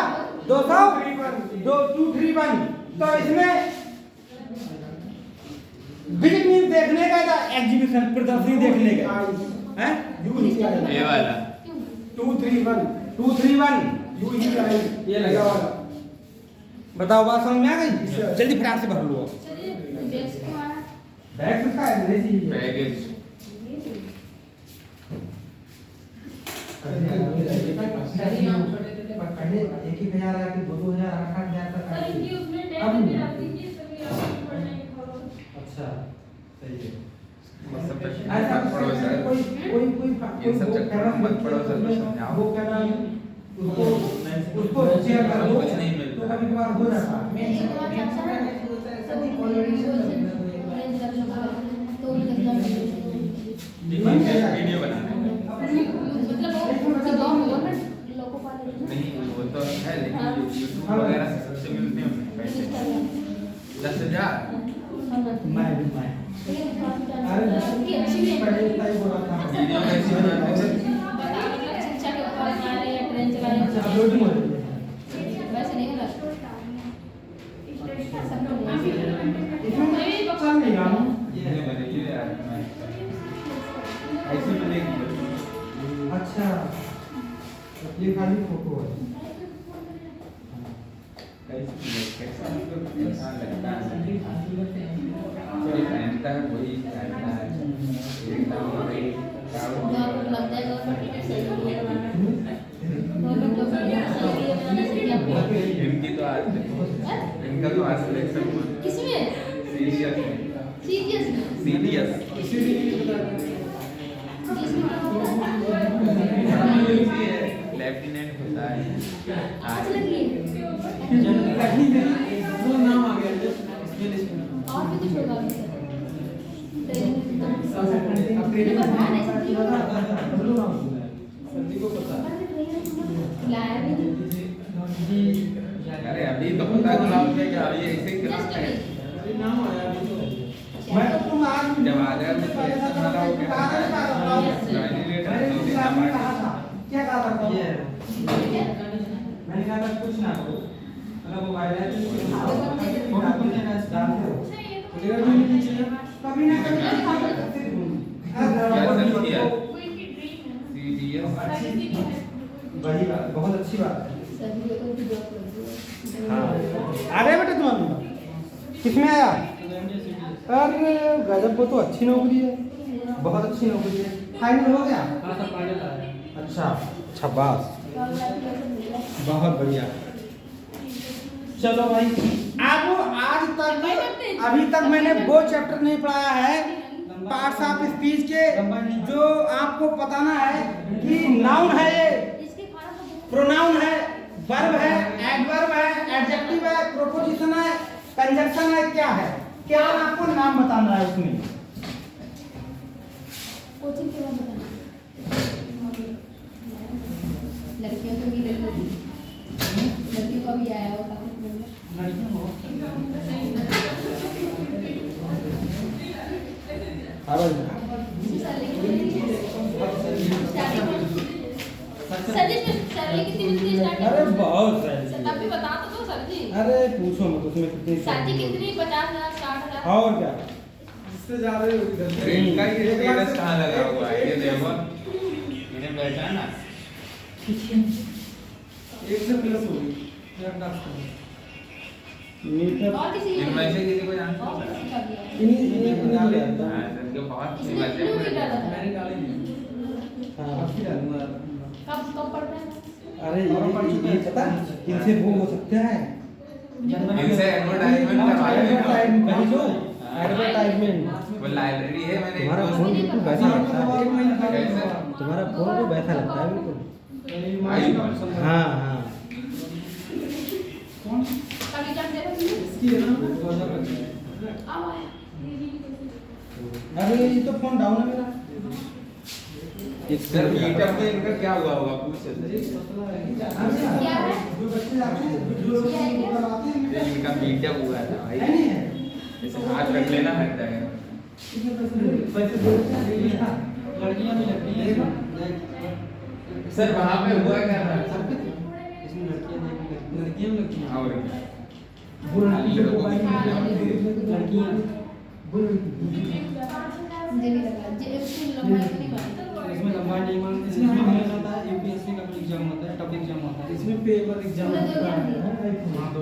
2 2 3 1। तो इसमें विजिट मीन देखने का था, एग्जीबिशन प्रदर्शनी देखने का हैं? ये वाला 2 3 1 2 3 1 यू ही आई। ये लगा वाला। बताओ बात समझ में आ गई? जल्दी फटाक से भर लो। बैग किसका है? अंग्रेजी बैगेज। पहले 1,000 आया कि 2,000 8,000 तक सर आई। इनकी उसमें डेट अब भी डाल दीजिए तभी आपको पढ़ने की खबर। अच्छा सही है। सब ऐसा पढ़ो सर। कोई ये सब चक्कर मत पढ़ो सर, कुछ समझाओ। वो क्या नाम है? उसको शेयर कर दो, कुछ नहीं मिलता। तो कभी कभार हो जाता है। वीडियो बनाना नहीं, वो तो है, लेकिन यूट्यूब वगैरह से सबसे मिलते हैं पैसे 10,000। मैं अरे पहले सही बोला था। वीडियो कैसी बनाना है? अपलोडिंग हो रही है। इसमें चल नहीं रहा हूँ। ये बनाइए यार, मैं ऐसे मिलेगी। अच्छा, ये खाली फोटो है। कैसा लगता है? कोई पहनता है, वही पहनता है। एकदम वही इनकी तो आज इनका तो आज सिलेक्शन हुआ। किसमें? सीरियस में। सीरियस सीरियस लेफ्टिनेंट होता है। आज लगी वो नाम आ गया जो और भी कुछ होगा सभी को पता है। लाया भी नहीं। अरे अभी तो पता गुलाब के क्या अभी ऐसे ही कराते हैं। अरे नाम आया अभी तो। मैं तो तुम आज जब आ जाए तो फिर तुम्हारा हो गया। क्या कहा था? मैंने कहा था कुछ ना करो, मतलब वो वायरस कभी ना कभी सीरियस वही बात, बहुत अच्छी बात है। सभी को भी जॉब कर दो। हाँ आ गए बेटा तुम अभी किसमें आया? अरे गजब, को तो अच्छी नौकरी है, बहुत अच्छी नौकरी है। फाइनल हो गया? हाँ सर फाइनल आया। अच्छा शाबाश, बहुत बढ़िया। चलो भाई, अब आज तक अभी तक मैंने वो चैप्टर नहीं पढ़ाया है पार्ट्स ऑफ स्पीच के, जो आपको बताना है कि नाउन है ये, प्रोनाउन है, वर्ब है, एडवर्ब है, एडजेक्टिव है, प्रोपोजिशन है, कंजक्शन है, क्या है, क्या आपको नाम बताना है उसमें। कोचिंग के बाद बताना। लड़कियों को भी लड़कियों का भी आया होगा। अरे बहुत है। तब भी बता तो दो सर जी। अरे पूछो मत, उसमें कितनी सर जी कितनी 50,000 60,000 और क्या। इससे ज्यादा इनका ये स्टेटस कहाँ लगा हुआ है ये देखो, इन्हें पहचाना। एक से प्लस हो गई मीटर और किसी इनमें से किसी को जानते हो? और किसी का भी है। इन्हीं डाले हाँ, इनके बहुत इसने फेमस क्यों नहीं डाला है। था? मैंने डाले नहीं। हाँ। आपकी डालूंगा। कब पढ़ना है? अरे ये पता, इनसे वो हो सकता है, इनसे एडवर्टाइजमेंट करवाया है। एडवर्टाइजमेंट। वो लाइब्रेरी है, मैंने तुम्हारा फोन बिल्कुल वैसा लगता है, तुम्हारा फोन को वैसा लगता है बिल्कुल। हाँ हाँ कभी जब देखो इसकी है ना 2000 लग गया। अब आया। अरे ये तो फोन डाउन है मेरा। सर मीटअप में इनका क्या हुआ होगा पूछ सकते हैं? क्या है? जो बच्चे जाते हैं, जो लोग करवाते हैं, ये इनका मीटअप हुआ था भाई, है नहीं है? जैसे हाथ रख लेना हट जाएगा। लड़कियां भी लगती हैं सर वहाँ पे हुआ क्या था? इसमें लड़कियां भी लगती हैं। और मुझे भी लगा उसकी लंबाई नहीं मानता। इसमें लंबाई नहीं मांगते, इसमें हमें होता है यूपीएससी का एग्जाम होता है, टॉप एग्जाम होता है, इसमें पेपर एग्जाम तुमने होता दो है। एग्जाम दिए? हाँ, दो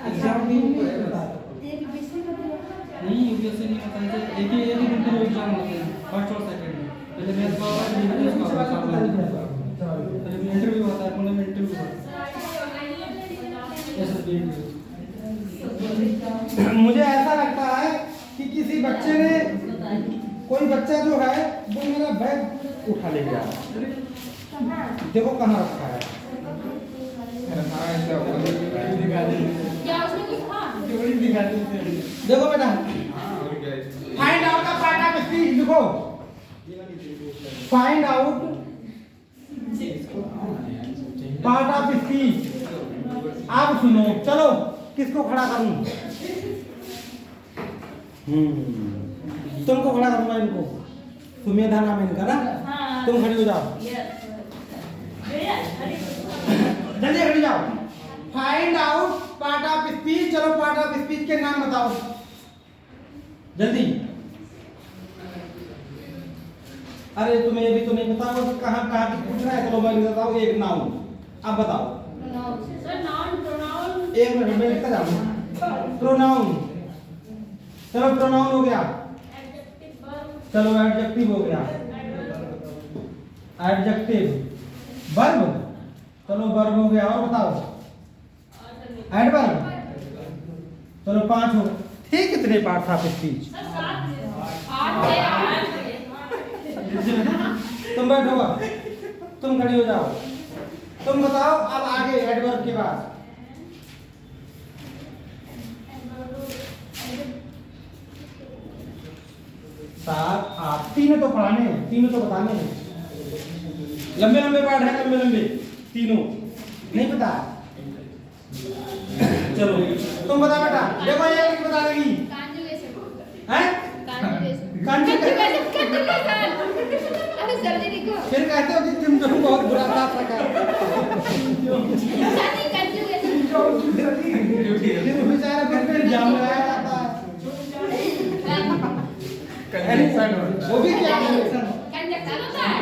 एग्जाम भी होता है। एक बीच में कर दिया। नहीं यूपीएससी नहीं होता है, एक ही दिन दो एग्जाम होते हैं, फर्स्ट और सेकंड में। पहले मैथ का होता है, फिर इंग्लिश का होता है, पहले इंटरव्यू होता है, पुणे में इंटरव्यू होता है। SSB interview. मुझे ऐसा लगता है कि किसी बच्चे ने, कोई बच्चा जो है वो मेरा बैग उठा ले गया, देखो कहाँ रखा है। हाँ ऐसा हुआ। क्या उसमें कुछ था? बड़ी दिखाती है। देखो बेटा, हाँ और क्या है? फाइंड आउट का पार्ट ऑफ स्पीच लिखो, find out part of speech. अब सुनो, चलो किसको खड़ा करूं? तुमको खड़ा करूंगा, इनको, सुमेधा नाम है इनका ना, तुम खड़ी हो जाओ, जल्दी खड़ी जाओ। Find out part of speech, चलो पार्ट ऑफ स्पीच के नाम बताओ जल्दी। अरे तुम्हें ये भी तो नहीं पता वो कहाँ कहाँ की पूछ रहा है, चलो मैं बताओ एक नाउन, अब बताओ। सर नाउन प्रोनाउन एक मिनट में लिखता जाऊँ। प्रोनाउन, चलो प्रोनाउन हो गया, एडजेक्टिव वर्ब चलो एडजेक्टिव हो गया, एडजेक्टिव। वर्ब, चलो वर्ब हो गया, और बताओ एडवर्ब, चलो 5 हो। ठीक, कितने पार्ट ऑफ स्पीच? सर 8 है 8 तुम बैठो, तुम खड़ी हो जाओ, तुम बताओ अब आगे एडवर्ब के बाद। सात 8, तीनों तो पढ़ाने हैं, तीनों तो बताने हैं, लंबे लंबे पार्ट है, लंबे लंबे तीनों, नहीं पता? चलो तुम बता बेटा, देखो ये एक बता देगी, Conjugation. हैं? Conjugation. Conjugation. Conjugation. अरे सर जी देखो। फिर कहते हो कि तुम जो बहुत बुरा था सका। साथी conjugation. फिर बेचारा फिर एग्जाम लगाया जाता है। कंजक्शन होता वो भी क्या है? कंजक्शन होता है,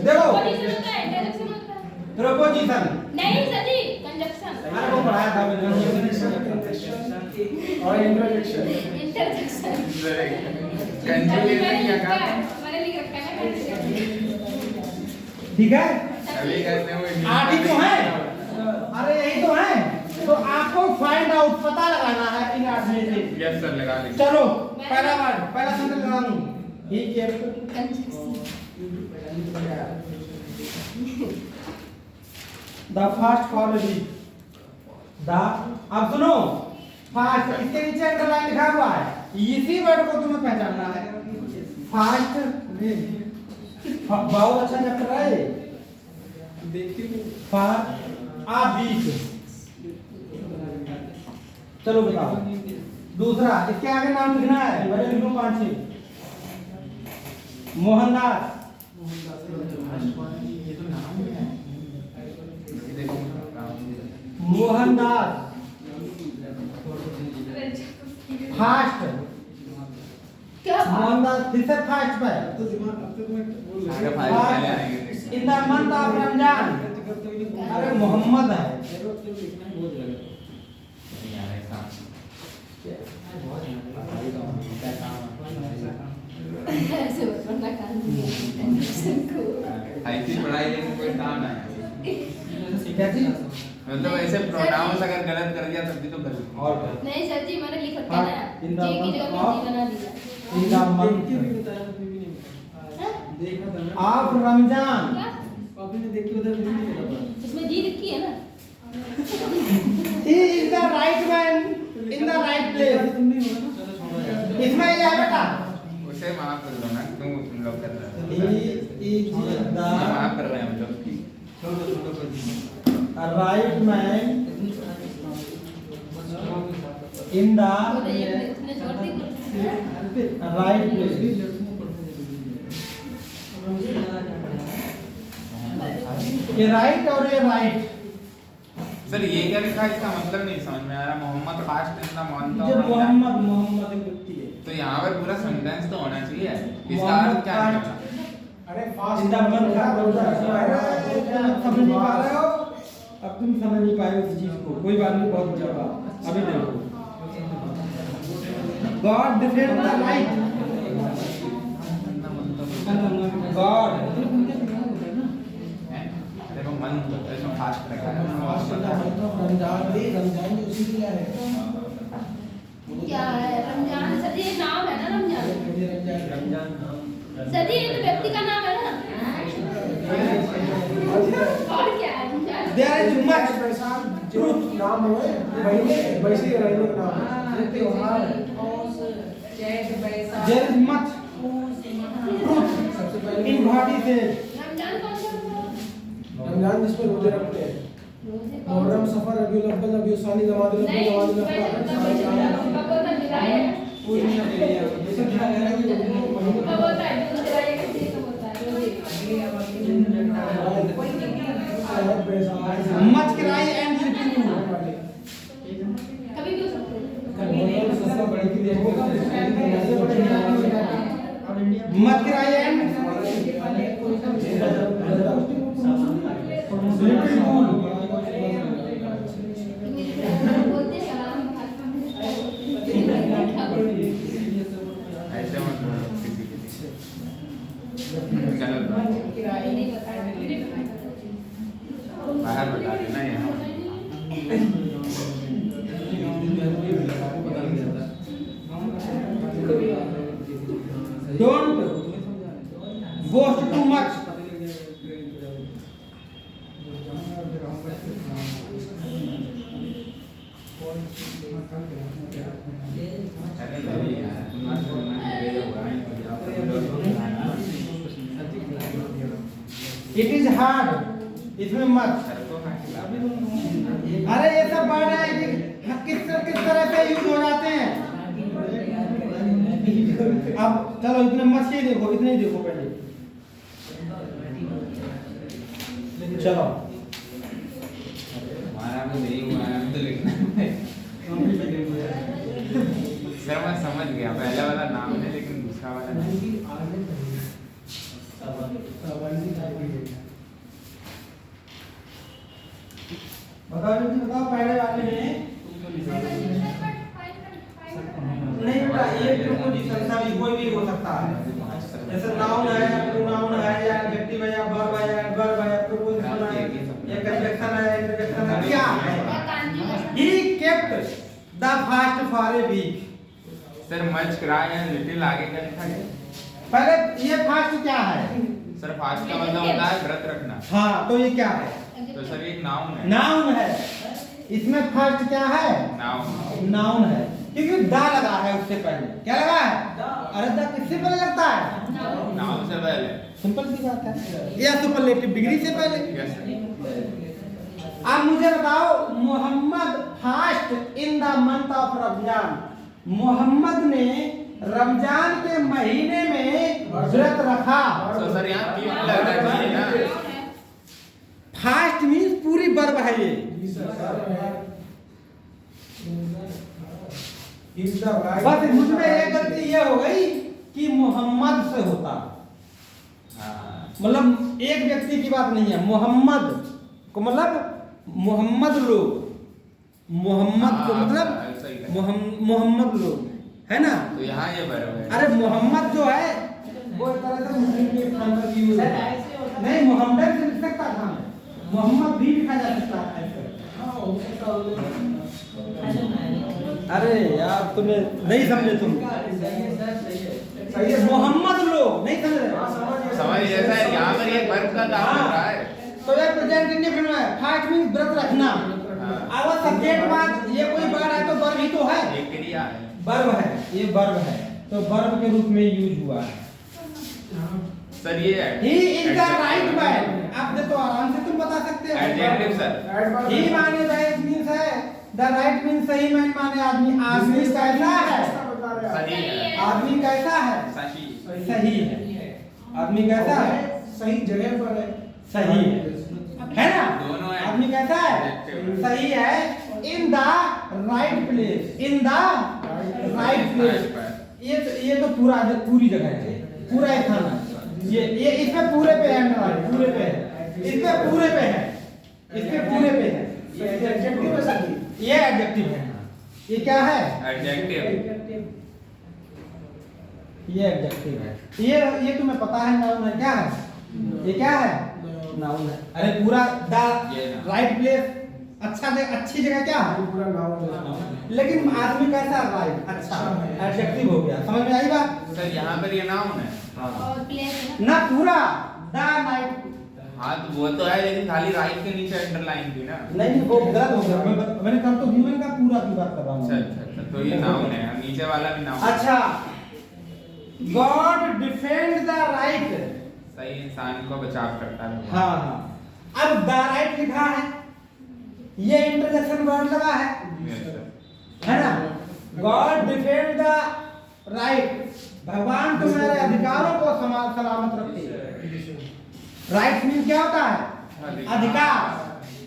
देखो पोजीशन होता है, इंटरजेक्शन होता है। प्रोपोजिशन, नहीं सर जी था ना अरे वो पढ़ाया था मैंने और इंट्रोडक्शन इंटरजेक्शन कंजुगेशन क्या काम है? मैंने लिख रखा है कंजुगेशन ठीक है अभी कहते हैं वो आठ ही तो है अरे यही तो है तो आपको फाइंड आउट पता लगाना है इन आठ में से यस सर लगा लेंगे चलो पहला वर्ड पहला सेंटेंस लगा दूं ही केप्ट द फास्ट फॉलोजी द अब सुनो फास्ट इसके नीचे अंडरलाइन लिखा हुआ है इसी वर्ड को तुम्हें पहचानना है फास्ट बहुत अच्छा चैप्टर है फास्ट आ बीट चलो बताओ दूसरा इसके आगे नाम लिखना है बड़े लिखो 5 मोहनदास मोहनदास फास्ट क्या मोहनदास फिर से फास्ट पे आगे फाइल पहले आएंगे इन द मंथ ऑफ रमजान अरे मोहम्मद है ऐसे वरना कंजुगेशन को ऐसी पढ़ाई लेकिन कोई काम नहीं क्या चीज मतलब ऐसे प्रोनाउंस अगर गलत कर दिया तब भी तो गलत और क्या नहीं सर जी मैंने लिख रखा है इन ना द जी की जगह month जी बना दिया इन द मंथ ऑफ रमजान क्या उधर इसमें जी लिखी है ना he is the right man in the right place इसमें ये है बेटा उसे माफ कर दो ना क्यों तुम लोग कर रहे हो ही इज द माफ कर रहे हैं हम लोग राइट मैन इन द इसने छोड़ दी राइट प्लेस ये राइट और ये राइट सर ये क्या लिखा है इसका मतलब नहीं समझ में आ रहा Mohammed fast in the month जो ऑफ मोहम्मद मोहम्मद एक व्यक्ति है तो यहाँ पर पूरा सेंटेंस तो होना चाहिए इसका अर्थ क्या निकलना अरे fast in the month of Ramzan समझ नहीं पा रहे हो अब तुम समझ नहीं पाए उस चीज को कोई बात नहीं बहुत अच्छा बात अभी देखो God defend the right God देखो मन ऐसा फास्ट रखा है क्या है रमजान सर जी ये नाम है ना रमजान सर जी ये तो व्यक्ति का नाम है ना और क्या है Ramzan there is much truth नाम है वैसे ही रहने का नाम है त्योहार देयर इज मच ट्रूथ सबसे पहले इन बॉडी से रमजान कौन सा हुआ रमजान जिसमें रोजे रखते हैं मुहर्रम सफर रबीउल अव्वल रबीउल सानी जमादुल अव्वल नहीं जमादुल पहले अव्वल तो कबूतर मिलाए कबूतर मिलाए कैसे कबूतर मच क्राई एंड लिटिल कभी भी हो सकते हैं much cry and little moon बोलते हैं कलाम ऐसे मत बोलो किसी गलत बात नहीं बताया बाहर बता देना यहाँ डोंट बोस्ट टू मच अरे नहीं यार तुम्हारे को ना दे होगा इट इज हार्ड इसमें मत अरे ये सब वर्ड है ये किस तरह से यूज हो जाते हैं अब चलो इतने मत ही देखो इतने ही देखो पहले चलो हमारा भी नहीं हुआ है तो लिखना है सर मैं समझ गया पहला वाला नाम है लेकिन दूसरा वाला नहीं बताओ जी, बताओ पहले वाले में नहीं बेटा, ये प्रीपोजिशन सभी कोई भी हो सकता है। जैसे नाउन है, प्रोनाउन है, या एडजेक्टिव है, या वर्ब है, या एडवर्ब है, प्रीपोजिशन है, या कंजक्शन है, इंटरजेक्शन है, क्या है? He kept the fast for a week. Sir much cry and little आगे का लिखा है। पहले ये फास्ट क्या है? सर फास्ट का मतलब होता है व्रत रखना। हाँ, तो ये क्या है? तो सर ये एक नाउन है। नाउन है। इसमें फर्स्ट क्या है? नाउन। नाउन है, क्योंकि दा लगा है उससे पहले। क्या लगा है? अरे दा किससे पहले लगता है? नाउन से पहले। सिंपल सी बात है। या सुपरलेटिव डिग्री से पहले। Yes sir. अब मुझे बताओ, Mohammed fast in the month of Ramzan. Mohammed ने रमजान के महीने में व्रत रखा। तो सर यहाँ कीप लगना चाहिए ना। फास्ट मींस पूरी वर्ब है ये। बस मुझमें एक गलती ये हो गई कि मोहम्मद से होता, मतलब एक व्यक्ति की बात नहीं है। मोहम्मद को मतलब मोहम्मद लोग, मोहम्मद को मतलब मोहम्मद लोग, है ना? तो यहाँ ये वर्ब है। अरे मोहम्मद जो है वो एक तरह से मुस्लिम के खान पर यूज है। नहीं, मोहम्मद से लिख सकता था, मोहम्मद भी लिखा जा सकता है। अरे यार तुम्हें नहीं समझे तुम। मोहम्मद लोग नहीं समझ रहे। समझ जैसा है, यहाँ पर ये वर्ब का काम कर रहा है। तो ये प्रेजेंट इंडेफिनिट है। फास्ट मींस व्रत रखना। अगर सब्जेक्ट बात ये कोई वर्ड है तो वर्ब ही तो है। ये क्रिया है। वर्ब है, ये वर्ब है, तो वर्ब के रूप में यूज हुआ है। सर ये है। He is the right man। अब तो आराम से तुम बता सकते हो। Adjective sir. He माने right means है, the right means सही man माने आदमी। आदमी कैसा है? सही है। आदमी कैसा है? सही। सही है। आदमी कैसा है? सही जगह पर है। सही है ना? दोनों है। आदमी कैसा है? सही है। In the right place. In the right place. ये तो पूरी जगह है, पूरा एक थाना। ये इसमें पूरे पे है, पूरे पे है, इसमें पूरे पे है, इसमें पूरे पे है। ये एडजेक्टिव है सर। ये एडजेक्टिव है। ये क्या है? एडजेक्टिव। ये एडजेक्टिव है। ये तुम्हें पता है नाउन है। क्या है? ये क्या है? नाउन है। अरे पूरा द राइट प्लेस, अच्छी जगह क्या है? पूरा नाउन है। लेकिन आदमी कैसा? राइट, अच्छा एडजेक्टिव हो गया। समझ में आई बात? सर यहाँ पर ये नाउन है। और प्लेस ना पूरा द राइट। हाँ तो वो तो है, लेकिन खाली राइट के नीचे अंडरलाइन थी ना। नहीं, वो गलत हो गया। मैंने कहा तो ह्यूमन का पूरा की बात कर रहा हूँ। अच्छा, तो ये नाउन है, नीचे वाला भी नाउन। अच्छा, गॉड डिफेंड द राइट। सही इंसान को बचाव करता है। हाँ हाँ। अब द राइट लिखा है, ये इंटरजेक्शन वर्ड लगा है, Yes, sir. है ना? God defend the right. भगवान तुम्हारे अधिकारों को सलामत रखते हैं। राइट मीन क्या होता है? अधिकार।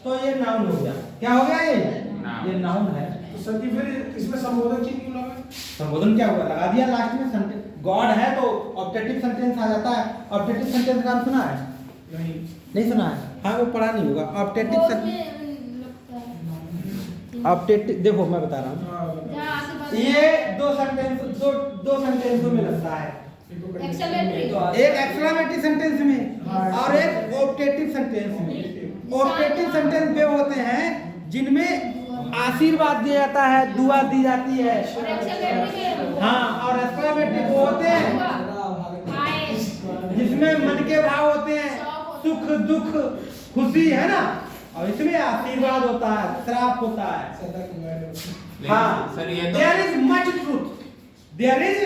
तो ये नाउन हो गया। क्या हो गया? ये नाउन है। तो सर जी फिर इसमें संबोधन क्यों लगा? संबोधन क्या हुआ? लगा दिया लास्ट में। सेंटेंस गॉड है तो ऑब्जेक्टिव सेंटेंस आ जाता है। ऑब्जेक्टिव सेंटेंस का नाम सुना है? नहीं सुना है? हाँ, वो पढ़ा नहीं होगा। ऑब्जेक्टिव ऑब्जेक्टिव देखो मैं बता रहा हूँ। ये दो सेंटेंसों में लगता है। एक एक्सक्लेमेटरी सेंटेंस में और एक ऑब्जेक्टिव सेंटेंस में। ऑब्जेक्टिव सेंटेंस वे होते हैं जिनमें आशीर्वाद दिया जाता है, दुआ दी जाती है। हाँ, और एक्सक्लेमेटरी वो होते हैं जिसमें मन के भाव होते हैं, सुख दुख खुशी, है ना? और इसमें आशीर्वाद होता है, श्राप होता है। हाँ, सर ये तो there is much truth, there is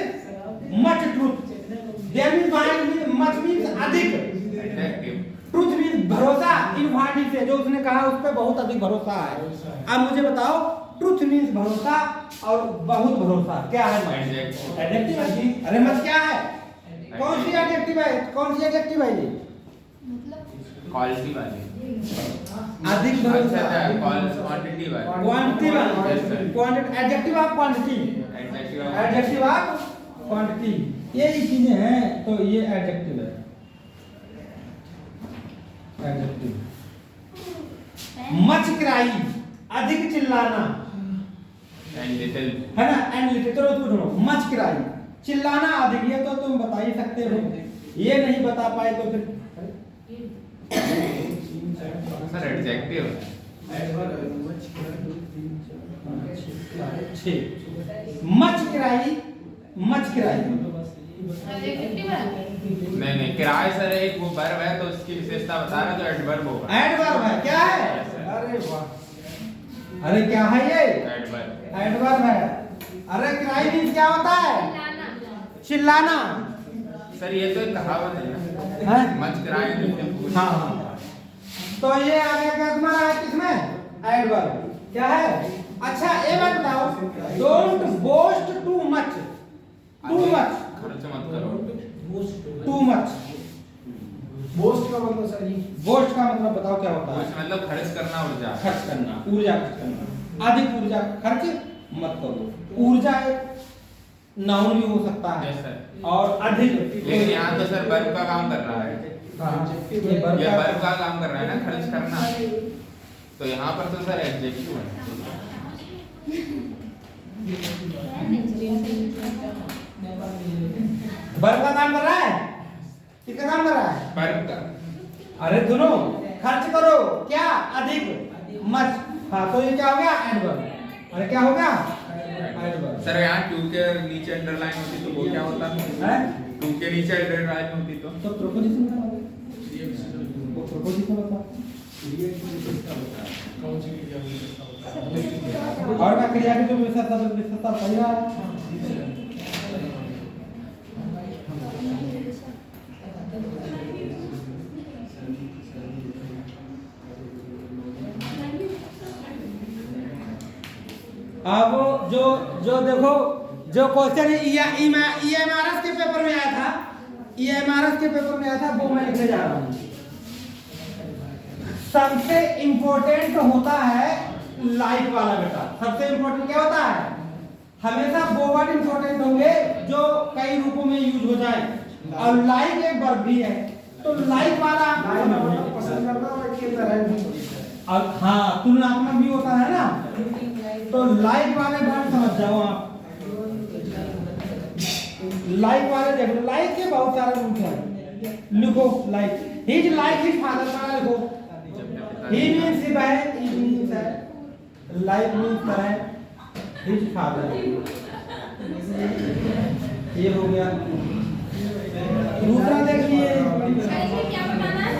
much truth, there means much means अधिक, एडजेक्टिव। truth means भरोसा। इन वाणी से जो उसने कहा उस पर बहुत अधिक भरोसा है। अब मुझे बताओ, truth means भरोसा और बहुत भरोसा क्या है? एडजेक्टिव। एडजेक्टिव है जी। अरे मत क्या है? कौन सी एडजेक्टिव है? कौन सी एडजेक्टिव है ये? क्वालिटी वाली। अधिक अच्छा, भरोसा। क्वांटिटी वाली। Quantity Yes, sir. Quantity adjective of quantity, adjective of quantity, यही चीजें हैं। तो ये एडजेक्टिव है। एडजेक्टिव मच क्राई अधिक चिल्लाना एंड लिटिल है ना, एंड लिटिल, चलो उसको छोड़ो, मच क्राई, चिल्लाना अधिक, ये तो तुम बता ही सकते हो, ये नहीं बता पाए तो फिर सर एडजेक्टिव मच किराई, मच किराई, नहीं किराए सर एक वो वर्ब है तो उसकी विशेषता बता रहा तो एडवर्ब होगा। एडवर्ब है, क्या है? अरे वाह, अरे क्या है ये? एडवर्ब एडवर्ब है। अरे किराई मीन्स क्या होता है? चिल्लाना। सर ये तो एक कहावत है ना, हैं? मच किराए हाँ हाँ, तो ये आ गया क्या तुम्हारा है किसमें? एडवर्ब। क्या है? अच्छा ये बात बताओ, don't boast too much, too much, खर्च मत करो। टू मच, बोस्ट का मतलब सर जी, बोस्ट का मतलब बताओ क्या होता है? कुछ मतलब खर्च करना ऊर्जा। खर्च करना, ऊर्जा खर्च करना, अधिक ऊर्जा खर्च मत करो। ऊर्जा एक नाउन भी हो सकता है Yes, sir. और अधिक, लेकिन यहाँ तो सर वर्ब का काम कर रहा है, ये वर्ब ये का- वर्ब का काम कर रहा है ना, खर्च करना, तो यहाँ पर तो सर एडजेक्टिव है। वर्ब का काम कर रहा है, किसका काम कर रहा है? वर्ब का। अरे सुनो, खर्च करो क्या? अधिक, मच। हाँ तो ये क्या हो गया? एडवर्ब। अरे क्या हो गया? एडवर्ब। सर यहाँ टू के नीचे अंडरलाइन होती तो वो क्या होता है? टू के नीचे अंडरलाइन होती तो तो प्रोपोजिशन का वो प्रोपोजिशन होता। कौन सी क्रिया विशेषता होता है? और का क्रिया की जो विशेषता सही रहा है। अब जो जो देखो जो क्वेश्चन ईएमआरएस के पेपर में आया था, ईएमआरएस के पेपर में आया था, वो मैं लिखने जा रहा हूँ। सबसे इंपॉर्टेंट होता है लाइक वाला बेटा। सबसे इंपॉर्टेंट क्या होता है? हमेशा वो वर्ड इंपॉर्टेंट होंगे जो कई रूपों में यूज हो जाए, और लाइक एक वर्ब भी है, तो लाइक वाला पसंद करना और के तरह अब हाँ तुलनात्मक भी होता है ना, तो लाइक वाले वर्ड समझ जाओ आप। लाइक वाले देखो, लाइक के बहुत सारे रूप हैं। लिखो like, he is like his father का लिखो। ही मींस हिज है, ही मींस है, लाइक मींस है हिज फादर। ये हो गया। दूसरा देखिए, क्या बताना है?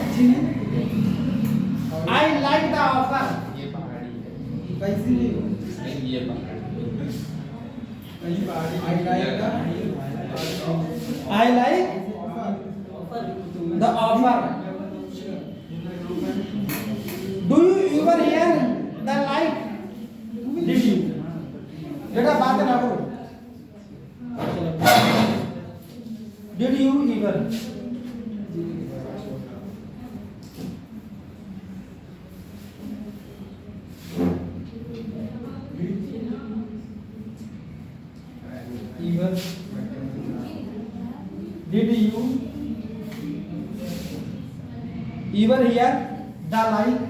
I like the offer. ये पहाड़ी है, कैसी नहीं ये पहाड़ी I like the offer. Do you ever hear the light? Did you? बेटा बात ना करो। Did you ever? Ever? Did you ever hear the light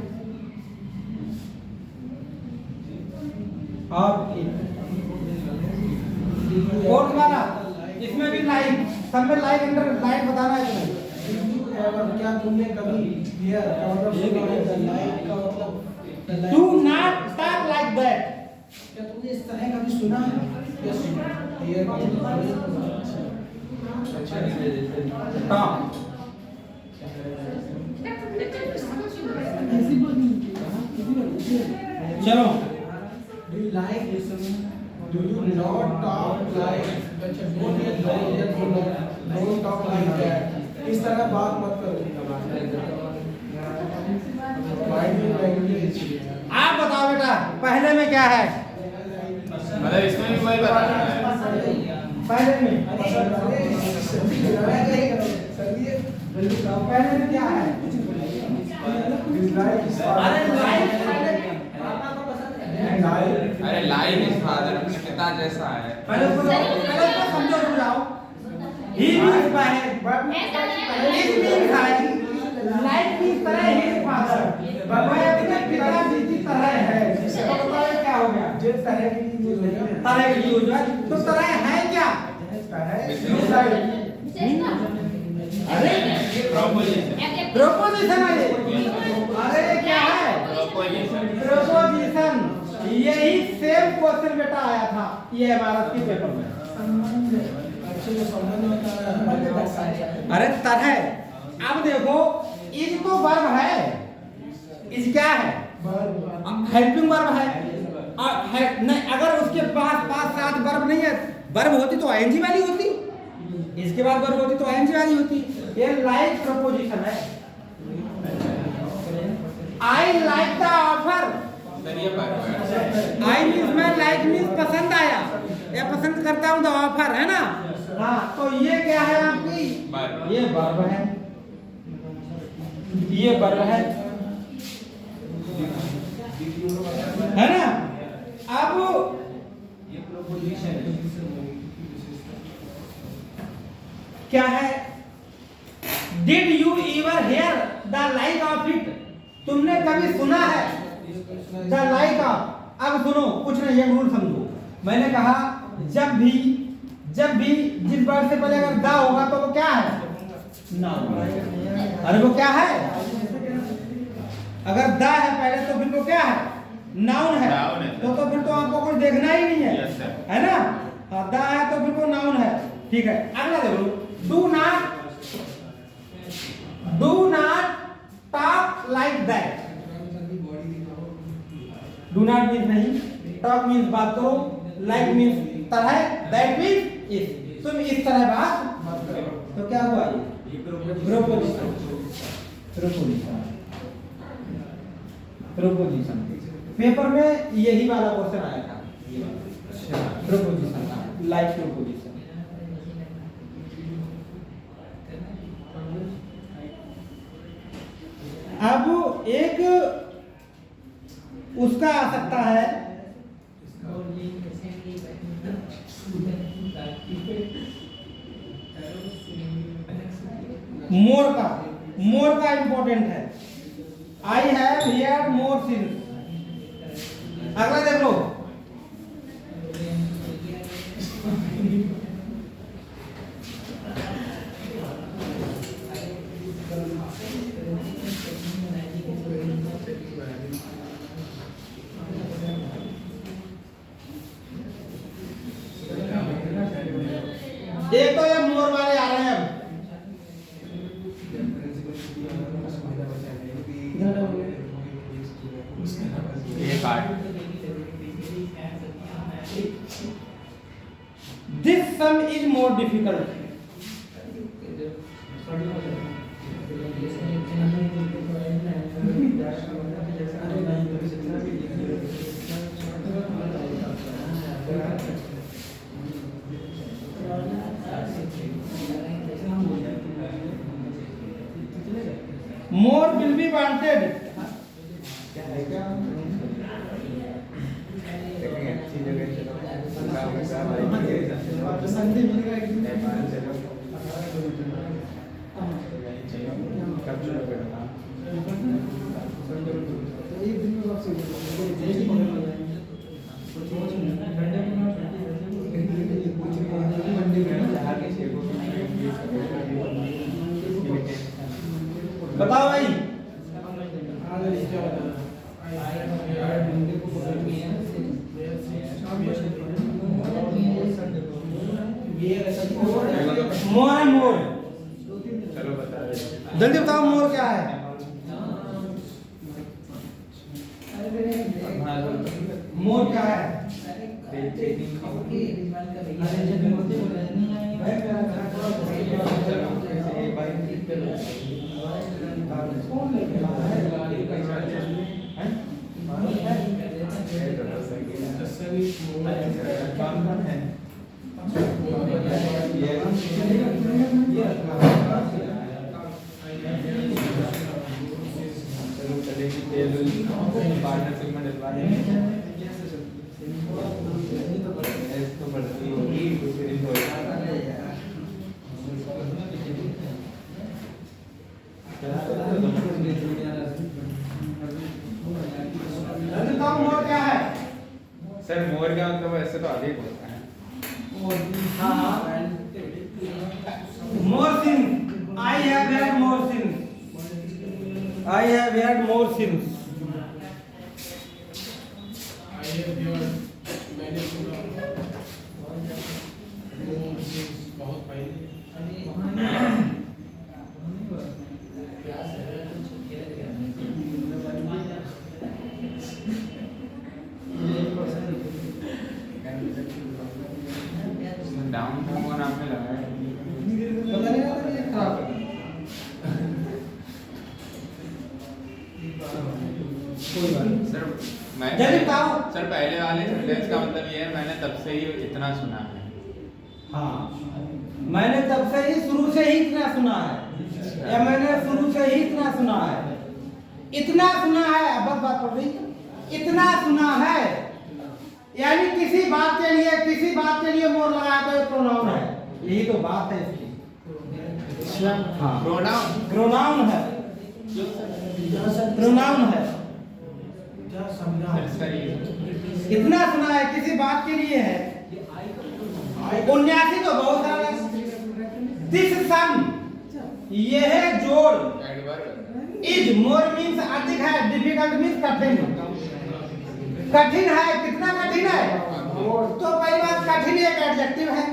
of it? और तुम्हारा इसमें भी लाइट, सब में लाइट अंडर लाइट बताना है तुम्हें। क्या तुमने कभी दिया का मतलब लाइक का मतलब Do not talk like that. क्या तुमने इस तरह कभी सुना है? यस हियर का मतलब Talk. चलो। Do you like listening? Do you not talk like don't talk like that? इस तरह बात मत करो। आप बताओ बेटा पहले में क्या है? मतलब इसमें भी वही बताना है। पहले में पहले में क्या है? अरे लाइक इज फादर अपने पिता जैसा है। पहले उसको समझो समझाओ। ही मींस बाय इट मींस है लाइक की तरह ही फादर वह अपने पिताजी की तरह है। तरह का यूज है। तो तरह है क्या? अरे प्रोपोजिशन है ये। अरे क्या है? प्रोपोजिशन। यही सेम क्वेश्चन बेटा आया था ये भारत के पेपर में। अरे तरह, अब देखो इज तो वर्ब है, इज क्या है? हेल्पिंग वर्ब है। नहीं, अगर उसके पास साथ वर्ब नहीं है, वर्ब होती तो आईएनजी वाली होती, इसके बाद वर्ब होती तो आईएनजी वाली होती। ये लाइक प्रपोजिशन है। I like the offer. I means मैं, लाइक मीन्स पसंद आया या पसंद करता हूँ, द ऑफर है ना। हाँ, तो ये क्या है आपकी? ये वर्ब है, ये वर्ब है ना। अब क्या है? Did you ever here the like of it? तुमने कभी सुना है द लाइक ऑफ? अब सुनो, कुछ नहीं, ये रूल समझो। मैंने कहा जब भी जिस वर्ड से पहले अगर द होगा तो वो क्या है? नाउन। अरे वो क्या है? अगर द है पहले तो फिर वो क्या है? नाउन है। तो फिर तो आपको कुछ देखना ही नहीं है, है ना। द है तो फिर वो नाउन है। ठीक है, अगला देखो, do not talk like that. Do not means नहीं, टॉक मीन्स बात करो, लाइक मीन्स तरह, दैट मीन्स इस। तुम इस तरह बात मत करो। तो क्या हुआ ये? प्रोपोजिशन। पेपर में यही वाला क्वेश्चन आया था, प्रोपोजिशन का, लाइक प्रोपोजिशन। अब एक उसका आ सकता है, मोर का इंपॉर्टेंट है। I have heard more since. अगला देख लो, एक तो ये मोर वाले आ रहे हैं। This sum is more difficult. More will be wanted. बताओ भाई, मोर है, मोर। जल्दी बताओ मोर क्या है? मोर क्या है? मोर क्या है? सर मोर का मतलब ऐसे तो अधिक होता है हाँ more sins. I have had more sins. I have had more sins. I have heard मैंने सुना बहुत पहले डाउन होमो नाम में लगा है पता नहीं आता ये खराब है। कोई बात नहीं। सर मैं जल्दी बताओ। सर पहले वाले सेंटेंस का मतलब ये है मैंने तब से ही इतना सुना है हाँ मैंने तब से ही शुरू से ही इतना सुना है या मैंने शुरू से ही इतना सुना है। इतना सुना है अब बात पड़ रही इतना सुना है यानी किसी बात के लिए मोर लगाया तो ये प्रोनाउन है। यही तो बात है इसकी। हाँ प्रोनाउन प्रोनाउन है प्रोनाउन है। सर ये इतना सुना है किसी बात के लिए है। 79 तो बहुत सारा दिस सन यह जोड़ एडवर्ब इज मोर मीन्स अधिक है डिफिकल्ट मीन्स कठिन। कठिन है कितना कठिन है तो पहली बात कठिन एक एडजेक्टिव है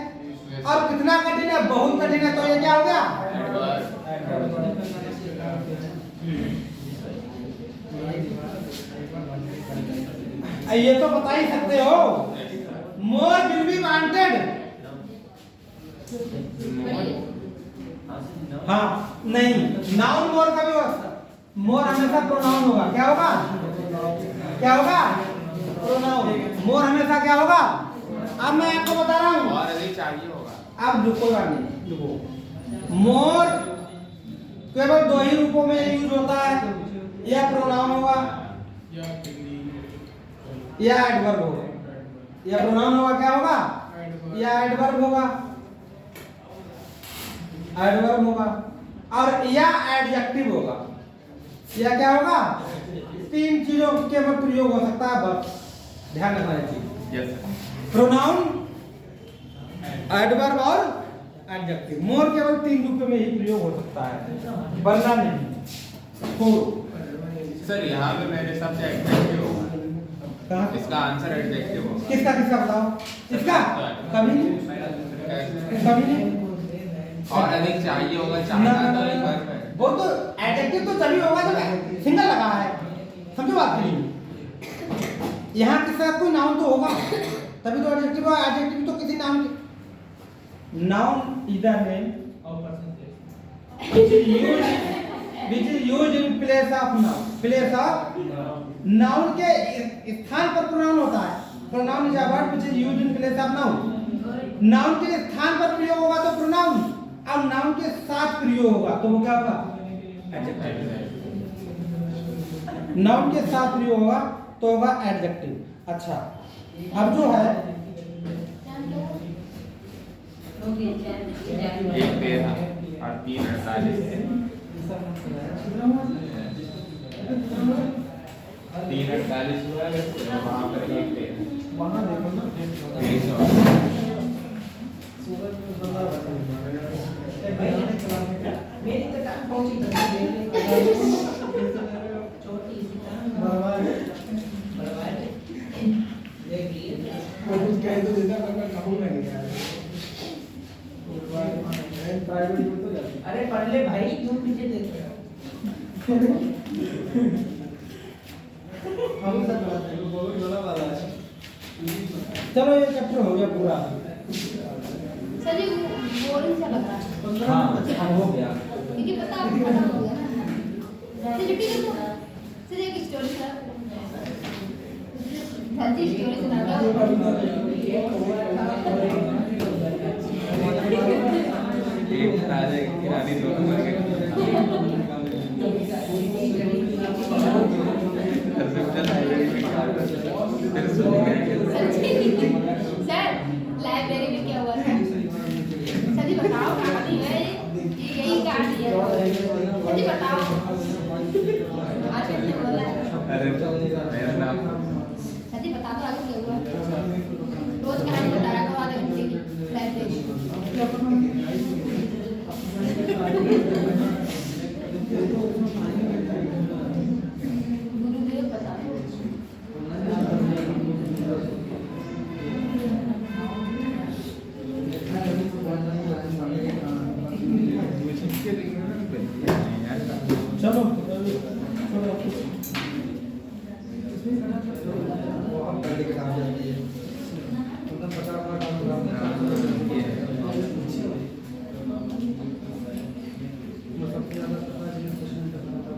और कितना कठिन है बहुत कठिन है तो ये क्या हो गया ये तो बता ही सकते हो। More will be wanted. हाँ नहीं नाउन मोर का भी मोर हमेशा प्रोनाउन होगा। क्या होगा क्या होगा प्रोनाउन। मोर हमेशा क्या होगा। अब मैं आपको बता रहा हूँ और अधिक चाहिए होगा अब रुको बात नहीं रुको। मोर केवल दो ही रूपों में यूज होता है या प्रोनाउन होगा या एडवर्ब होगा। या प्रोनाउन होगा क्या होगा या एडवर्ब होगा एडवर्ब होगा और या एडजेक्टिव होगा। या क्या होगा तीन चीजों के में प्रयोग हो सकता है बस ध्यान रखना चाहिए। यस प्रोनाउन एडवर्ब और एडजेक्टिव। मोर केवल तीन रूपों में ही प्रयोग हो सकता है वरना नहीं। फोर सर यहाँ पे मेरे हिसाब से एडजेक्टिव होगा कहाँ इसका आंसर एडजेक्टिव होगा किसका किसका बताओ इसका कभी नहीं कभी नहीं। और अधिक चाहिए होगा ना, चाहिए ना, तो ना, एक ना, वर्ब है वो तो एडजेक्टिव तो तभी होगा जब सिंगल लगा है। समझो बात नहीं यहाँ के साथ कोई नाउन तो होगा तभी तो एडजेक्टिव होगा। एडजेक्टिव तो किसी नाउन नाउन इधर name which is used in place of noun। place of noun के स्थान पर प्रोनाउन होता है। Pronoun is a word which is used in place of noun। Noun के स्थान पर प्रयोग होगा तो प्रोनाउन और नाउन के साथ प्रयोग होगा तो वो क्या होगा एडजेक्टिव। नाउन के साथ प्रयोग होगा तो होगा एडजेक्टिव। अच्छा अब जो है एक 13 और 3 48 348 हुआ है वहाँ पर एक 13 वहां देखो ना 300 मेरी तो काम पहुंची अरे पढ़ ले भाई क्यों पीछे देख रहे हो। चलो ये चैप्टर हो गया पूरा। सर ये बोरिंग सा लग रहा है हाँ हो गया। क्योंकि पता हो गया ना। सर रिपीट करो सर एक स्टोरी सर जल्दी स्टोरी सुना एक राजा की रानी दोनों मर गए सर लाइब्रेरी में क्या हुआ था सर जी बताओ कहानी है यही कहानी है सर जी बताओ आज कैसे बोला अरे मेरा नाम सर जी बता दो आगे क्या हुआ कर लेके काम जाती है मतलब 50 सबसे ज्यादा पता है क्वेश्चन करना था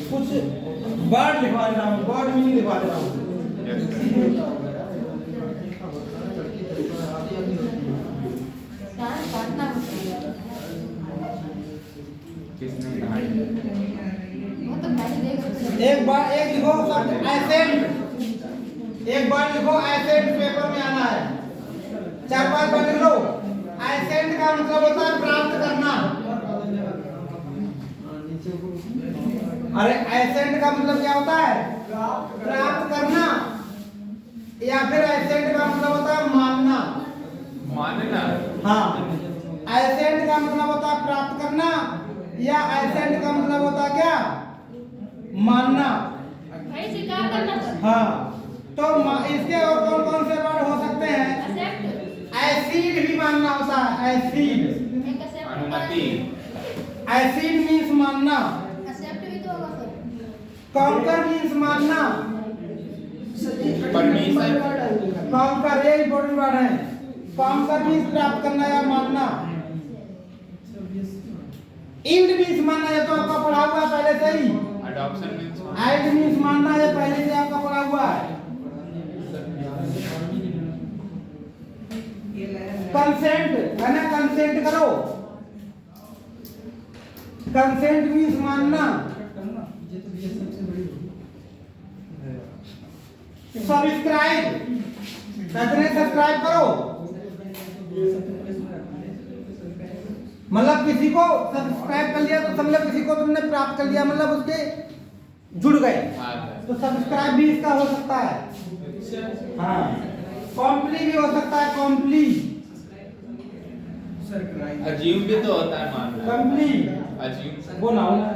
कुछ वर्ड लिखवा रहा हूँ, वर्ड मीनिंग लिखवा रहा हूँ। किसने कहा वो तो भाई देख एक बार एक लिखो शब्द एसेंट, एक बार लिखो एसेंट, पेपर में आना है। 4-5 बार लिख लो। एसेंट का मतलब होता है प्राप्त करना। अरे एसेंट का मतलब क्या होता है? प्राप्त करना। या फिर एसेंट का मतलब होता है मानना। मानना। हाँ, एसेंट का मतलब होता है प्राप्त करना, या एसेंट का मतलब होता है क्या? मानना। भाई स्वीकार करना तो हाँ, तो इसके और कौन कौन से वर्ड हो सकते हैं? एक्सेप्ट एसिड भी मानना होता है। एसिड, एक एक्सेप्ट अनुमति। एसिड मीन्स मानना। एक्सेप्ट भी तो होगा सर। कॉन्कर मीन्स मानना। परमिशन। कॉन्कर ये इंपॉर्टेंट वर्ड है। कॉन्कर मीन्स प्राप्त करना या मानना। इंड मीन्स मानना, ये तो आपका पढ़ा हुआ है पहले से ही। अडॉप्शन मींस आइड मीन्स मानना, ये पहले से आपका पढ़ा हुआ है। कंसेंट है ना, कंसेंट करो। कंसेंट मीन्स मानना। सब्सक्राइब, कहते सब्सक्राइब करो, मतलब किसी को सब्सक्राइब कर लिया तो समझो किसी को तुमने प्राप्त कर लिया, मतलब उसके जुड़ गए, तो सब्सक्राइब भी इसका हो सकता है। हाँ, कॉम्प्ली भी हो सकता है, कॉम्प्ली। अज्यूम भी तो होता है मानना। कॉम्प्ली अज्यूम वो नाउन है,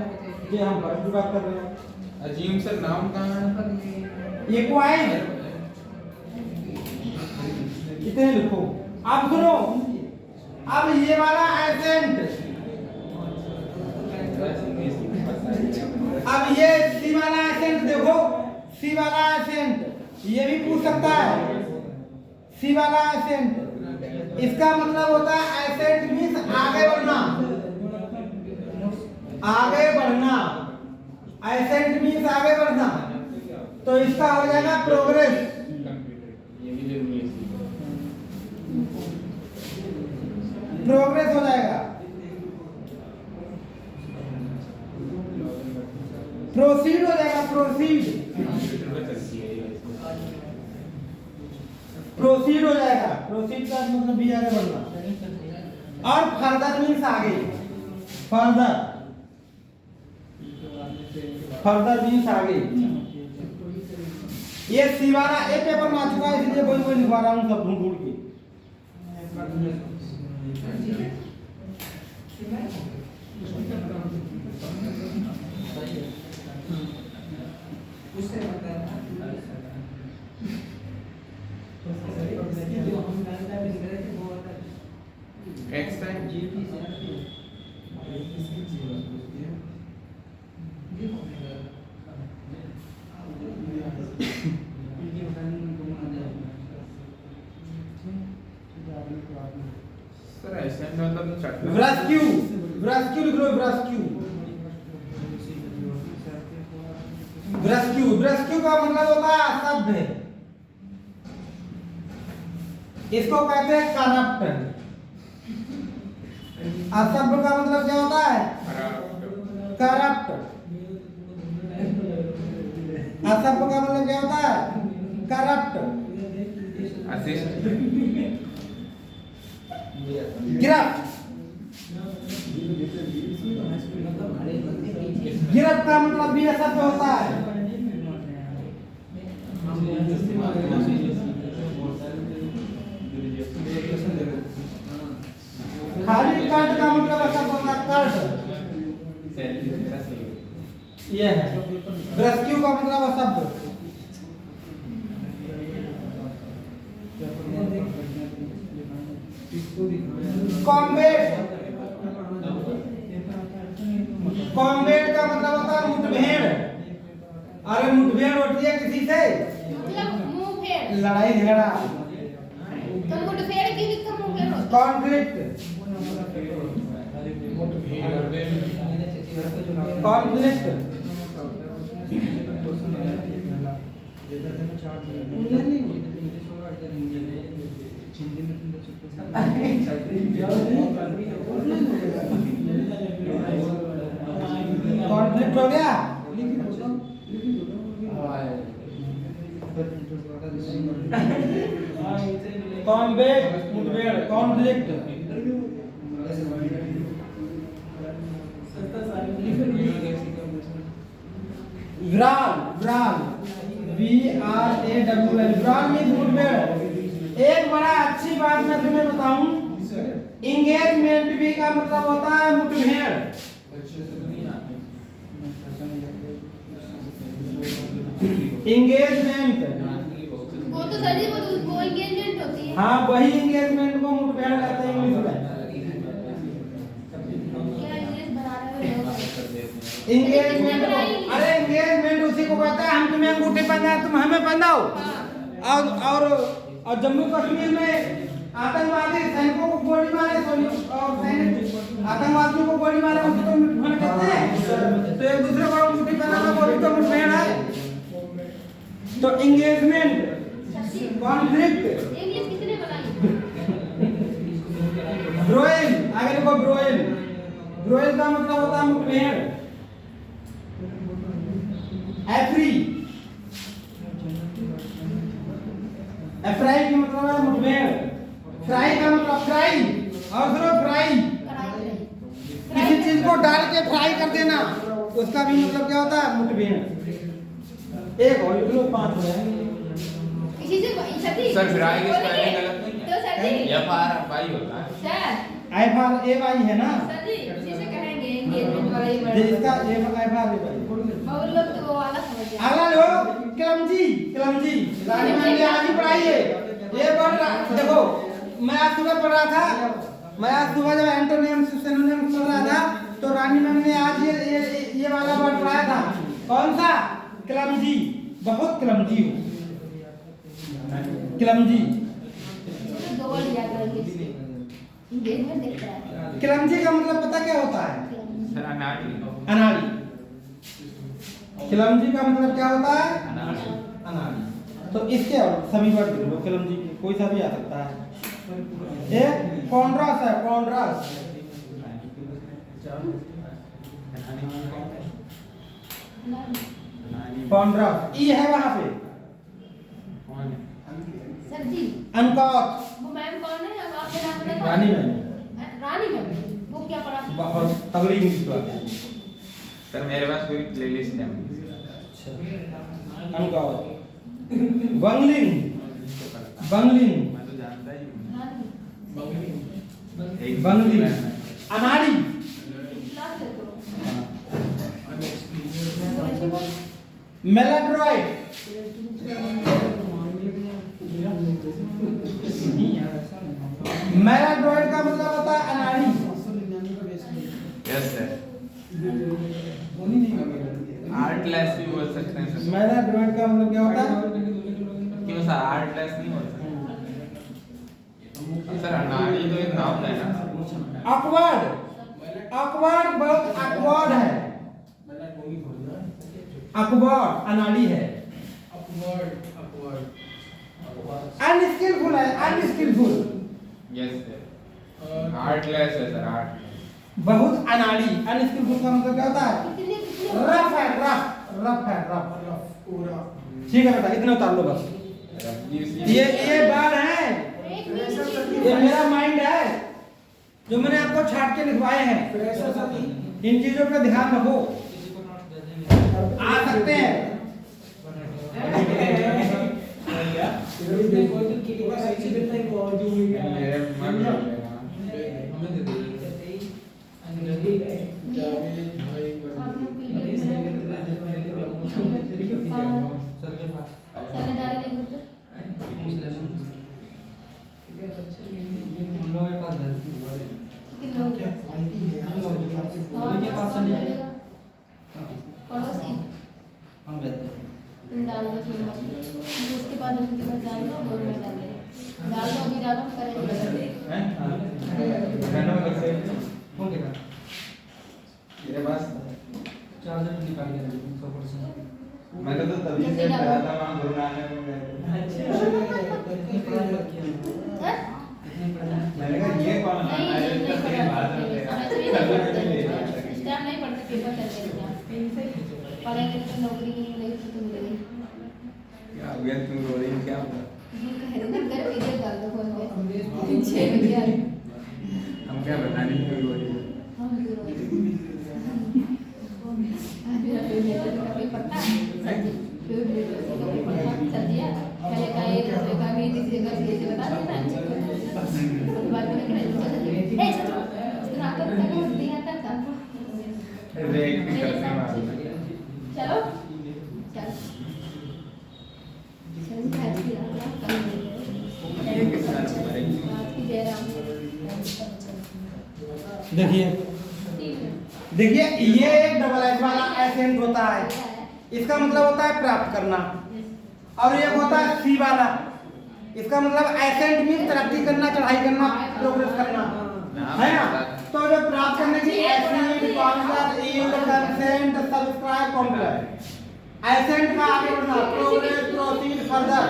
ये हम वर्ब की बात कर रहे हैं। अज्यूम सर नाउन कहाँ है? इक्वाइज, कितने लिखो। अब सुनो, अब ये वाला एसेंट, अब ये सी वाला एसेंट देखो, सी वाला एसेंट ये भी पूछ सकता है। सी वाला एसेंट, इसका मतलब होता है एसेंट मीन्स आगे बढ़ना, आगे बढ़ना। एसेंट मीन्स आगे बढ़ना, तो इसका हो जाएगा प्रोग्रेस। ये भी जरूरी है। प्रोग्रेस हो जाएगा। प्रोसीड हो जाएगा, प्रोसीड। प्रोसीड हो जाएगा, प्रोसीड का मतलब भी आगे बढ़ना। और फर्दर मीन्स आगे, फर्दर, फर्दर मीन्स आगे। ये सिवाना एक पेपर में आ चुका है, इसलिए कोई लिखवा रहा हूँ सब ढूंढ ढूंढ के। एक्स्ट्रा सर ऐसे मतलब चटना। रेस्क्यू, रेस्क्यू लिख लो, रेस्क्यू। रेस्क्यू, रेस्क्यू का मतलब होता है असभ्य, इसको कहते हैं करप्ट। असभ्य का मतलब क्या होता है? करप्ट। असभ्य का मतलब क्या होता है? करप्ट। गिरफ्त, गिरफ्त का मतलब भी असभ्य होता है। खाली कट का मतलब असभ्य होता है, कट। ये है रेस्क्यू का मतलब असभ्य। कॉम्बैट, कॉम्बैट का मतलब होता है मुठभेड़। अरे मुठभेड़ होती है किसी से, मतलब मुंहफेड़। लड़ाई झगड़ा। तो मुठभेड़ की लिखा मुंहफेड़ होता कॉन्फ्लिक्ट, कॉन्फ्लिक्ट। कॉन्फ्लिक्ट हो गया। कॉम्बैट मुठभेड़, conflict. Viral, Viral, VRAWL, Viral means मुठभेड़। एक बड़ा अच्छी बात मैं तुम्हें बताऊं, इंगेजमेंट भी का मतलब होता है मुठभेड़। इंगेजमेंट, वो तो सर जी वो एंगेजमेंट होती है। हाँ वही इंगेजमेंट को मुठभेड़ कहते हैं इंग्लिश में। क्या इंग्लिश बना रहे हो लोग? इंगेजमेंट, अरे इंगेजमेंट उसी को कहते हैं हम तुम्हें अंगूठी पहना तुम हमें पहनाओ। और जम्मू कश्मीर में आतंकवादी सैनिकों को गोली मारे और सैनिक आतंकवादियों को गोली मारे उसको तो मुठभेड़ कहते हैं। तो एक दूसरे को अंगूठी पहनाना वो भी तो मुठभेड़ है। तो इंगेजमेंट, कॉन्फ्लिक्ट, इंग्लिश किसने बनाई? ब्रोइल, आगे देखो ब्रोइल। ब्रोइल का मतलब होता है मुठभेड़। एफ्री, एफ्राई का मतलब है मुठभेड़। फ्राई का मतलब फ्राई, और सुनो फ्राई, किसी चीज को डाल के फ्राई कर देना, उसका भी मतलब क्या होता है मुठभेड़। एक और लिख लो, 5 हो जाएंगे। किसी से सर सर फ्राई के स्पेलिंग गलत नहीं है। तो सर जी FRY होता है। सर FRAY है ना, सर जी किसी से कहेंगे एंगेजमेंट वाला ही जिसका वर्ड। FRAY। बहुत लोग तो वो वाला समझ जाते हैं। अगला लो क्लमजी, क्लमजी रानी मैम ने आज ही पढ़ाई है ये वर्ड। देखो मैं आज सुबह पढ़ रहा था, मैं आज सुबह जब एंटोनिम्स सिनोनिम्स पढ़ रहा था तो रानी मैम ने आज ये वाला वर्ड पढ़ाया था। कौन सा? क्लमजी। बहुत क्लमजी हो, क्लमजी। तो दो वर्ड याद रखिए। एंगेजमेंट देखता है। क्लमजी का मतलब पता क्या होता है? सर अनाड़ी। अनाड़ी। क्लमजी का मतलब क्या होता है? अनाड़ी। अनाड़ी। तो इसके और सभी वर्ड लिख लो, क्लमजी के कोई सा भी आ सकता है। एक कॉन्ट्रास्ट है, कॉन्ट्रास्ट। कॉन्ट्रास्ट ई है वहां पे। कौन है? सर जी अनकॉट, वो मैम कौन है? अब आपके नाम पता था? रानी मैम। रानी मैम। वो क्या पढ़ा? बहुत तगड़ी इंग्लिश तो आती है। सर मेरे पास पूरी प्लेलिस्ट है। अनकॉट, बंगलिंग, बंगलिंग, मैं तो जानता ही हूँ। रानी। एक बंगलिंग, अनाड़ी, क्लास है तो। मेलाड्रॉइड, मेलाड्रॉइड का मतलब होता है अनाड़ी। Yes sir. आर्टलेस भी बोल सकते हैं सर। मेलाड्रॉइड का मतलब क्या होता है? क्यों सर आर्टलेस नहीं बोल सकते? सर अनाड़ी तो एक नाम है ना। ऑकवर्ड, ऑकवर्ड बहुत ऑकवर्ड है। ऑकवर्ड अनाड़ी है। अनस्किलफुल है, अनस्किलफुल। Yes sir. आर्टलेस है सर, आर्ट। बहुत अनाड़ी। अनस्किलफुल का मतलब क्या होता है? कितने रफ है, रफ है, रफ। ठीक है बेटा, इतना उतार लो बस। ये बात है, ये मेरा माइंड है जो मैंने आपको छाट के लिखवाए हैं। इन चीजों पे ध्यान रखो, आ सकते हैं। मेरे मन में मिनट डाल दो 2 मिनट डाल दो अभी डालो करेंगे हैं गाना में कैसे फोन के मेरे पास चार्जर निकाल के रखो 100%। मैंने तो तभी से कहा था वहां गुरु नानक में गए थे। मैंने कहा ये कौन है मैं इसका सही बात है इस टाइम नहीं पढ़ते पेपर चल रहे हैं पढ़ेंगे तो नौकरी नहीं तो मिलेगी क्या हो गया तुम रो रही हो क्या हुआ कह रहे ना कर वीडियो डाल दो फोन पे 6 बजे आ रही हम क्या बताने क्यों रो रही हो हम जरूर मेरा फेवरेट का भी पता है फेवरेट का भी पता सब्जियां पहले का एक रसोई का भी तीसरे का कैसे बता देना उसके बाद में क्या ए इतना तो तक दिया था तब रेक भी करते हैं चलो चल चल आज की रात कल ये किस तरह से करेंगे आज की जयराम देखिए देखिए ये एक डबल एच वाला एसेंट होता है इसका मतलब होता है प्राप्त करना और ये होता है सी वाला इसका मतलब एसेंट मीन तरक्की करना चढ़ाई करना प्रोग्रेस करना है ना तो जो प्राप्त करने की ascent concept yield consent subscribe complex ascent का आगे बढ़ना प्रोग्रेस प्रोसीड फर्दर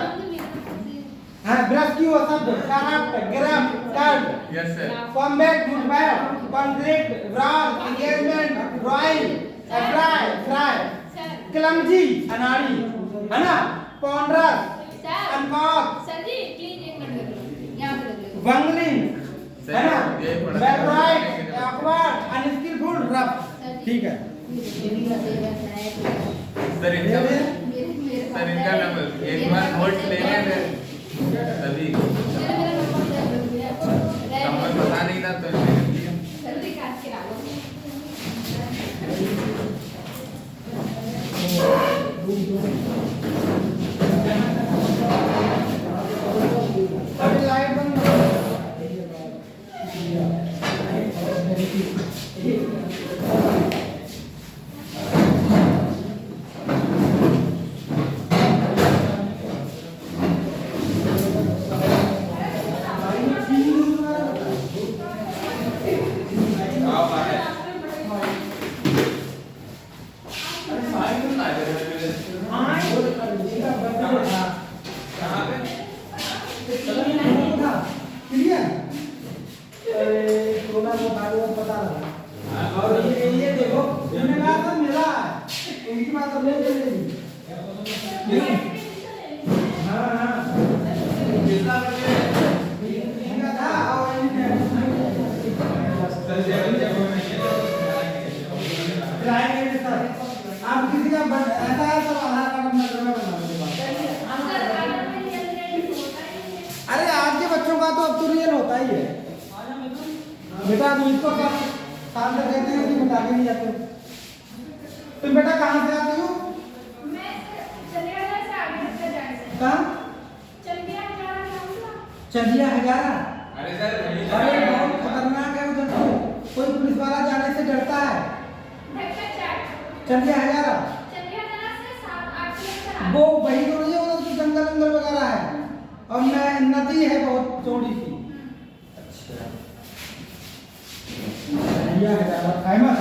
हाँ ब्रश की वो शब्द करप्ट गिरफ्त cut yes sir combat good bad conflict broad engagement drawing apply fry clumsy अनाड़ी है ना ponderous uncouth sir ji please एक मिनट यहां पे लग बंगलिंग है ना बैकराइट ऑकवर्ड अनस्किलफुल रफ ठीक है सर इनका सर इनका नंबर एक बार नोट ले लें तभी नंबर पता नहीं था तो जल्दी काट के डालो अभी लाइट बंद करो आप किसी का ऐसा है सब आधार कार्ड नंबर में बना अरे आज के बच्चों का तो अब तो रियल होता ही है बेटा तुम इसको क्या काम कर देते हैं कि बता के नहीं जाते तुम बेटा कहाँ से आती हो कहाँ चंदिया हजारा अरे सर अरे बहुत खतरनाक है उधर तो कोई पुलिस वाला जाने से डरता है चंदिया हजारा वो वही तो नहीं है उधर तो जंगल जंगल वगैरह है और मैं नदी है बहुत चौड़ी सी अच्छा चंदिया हजारा फेमस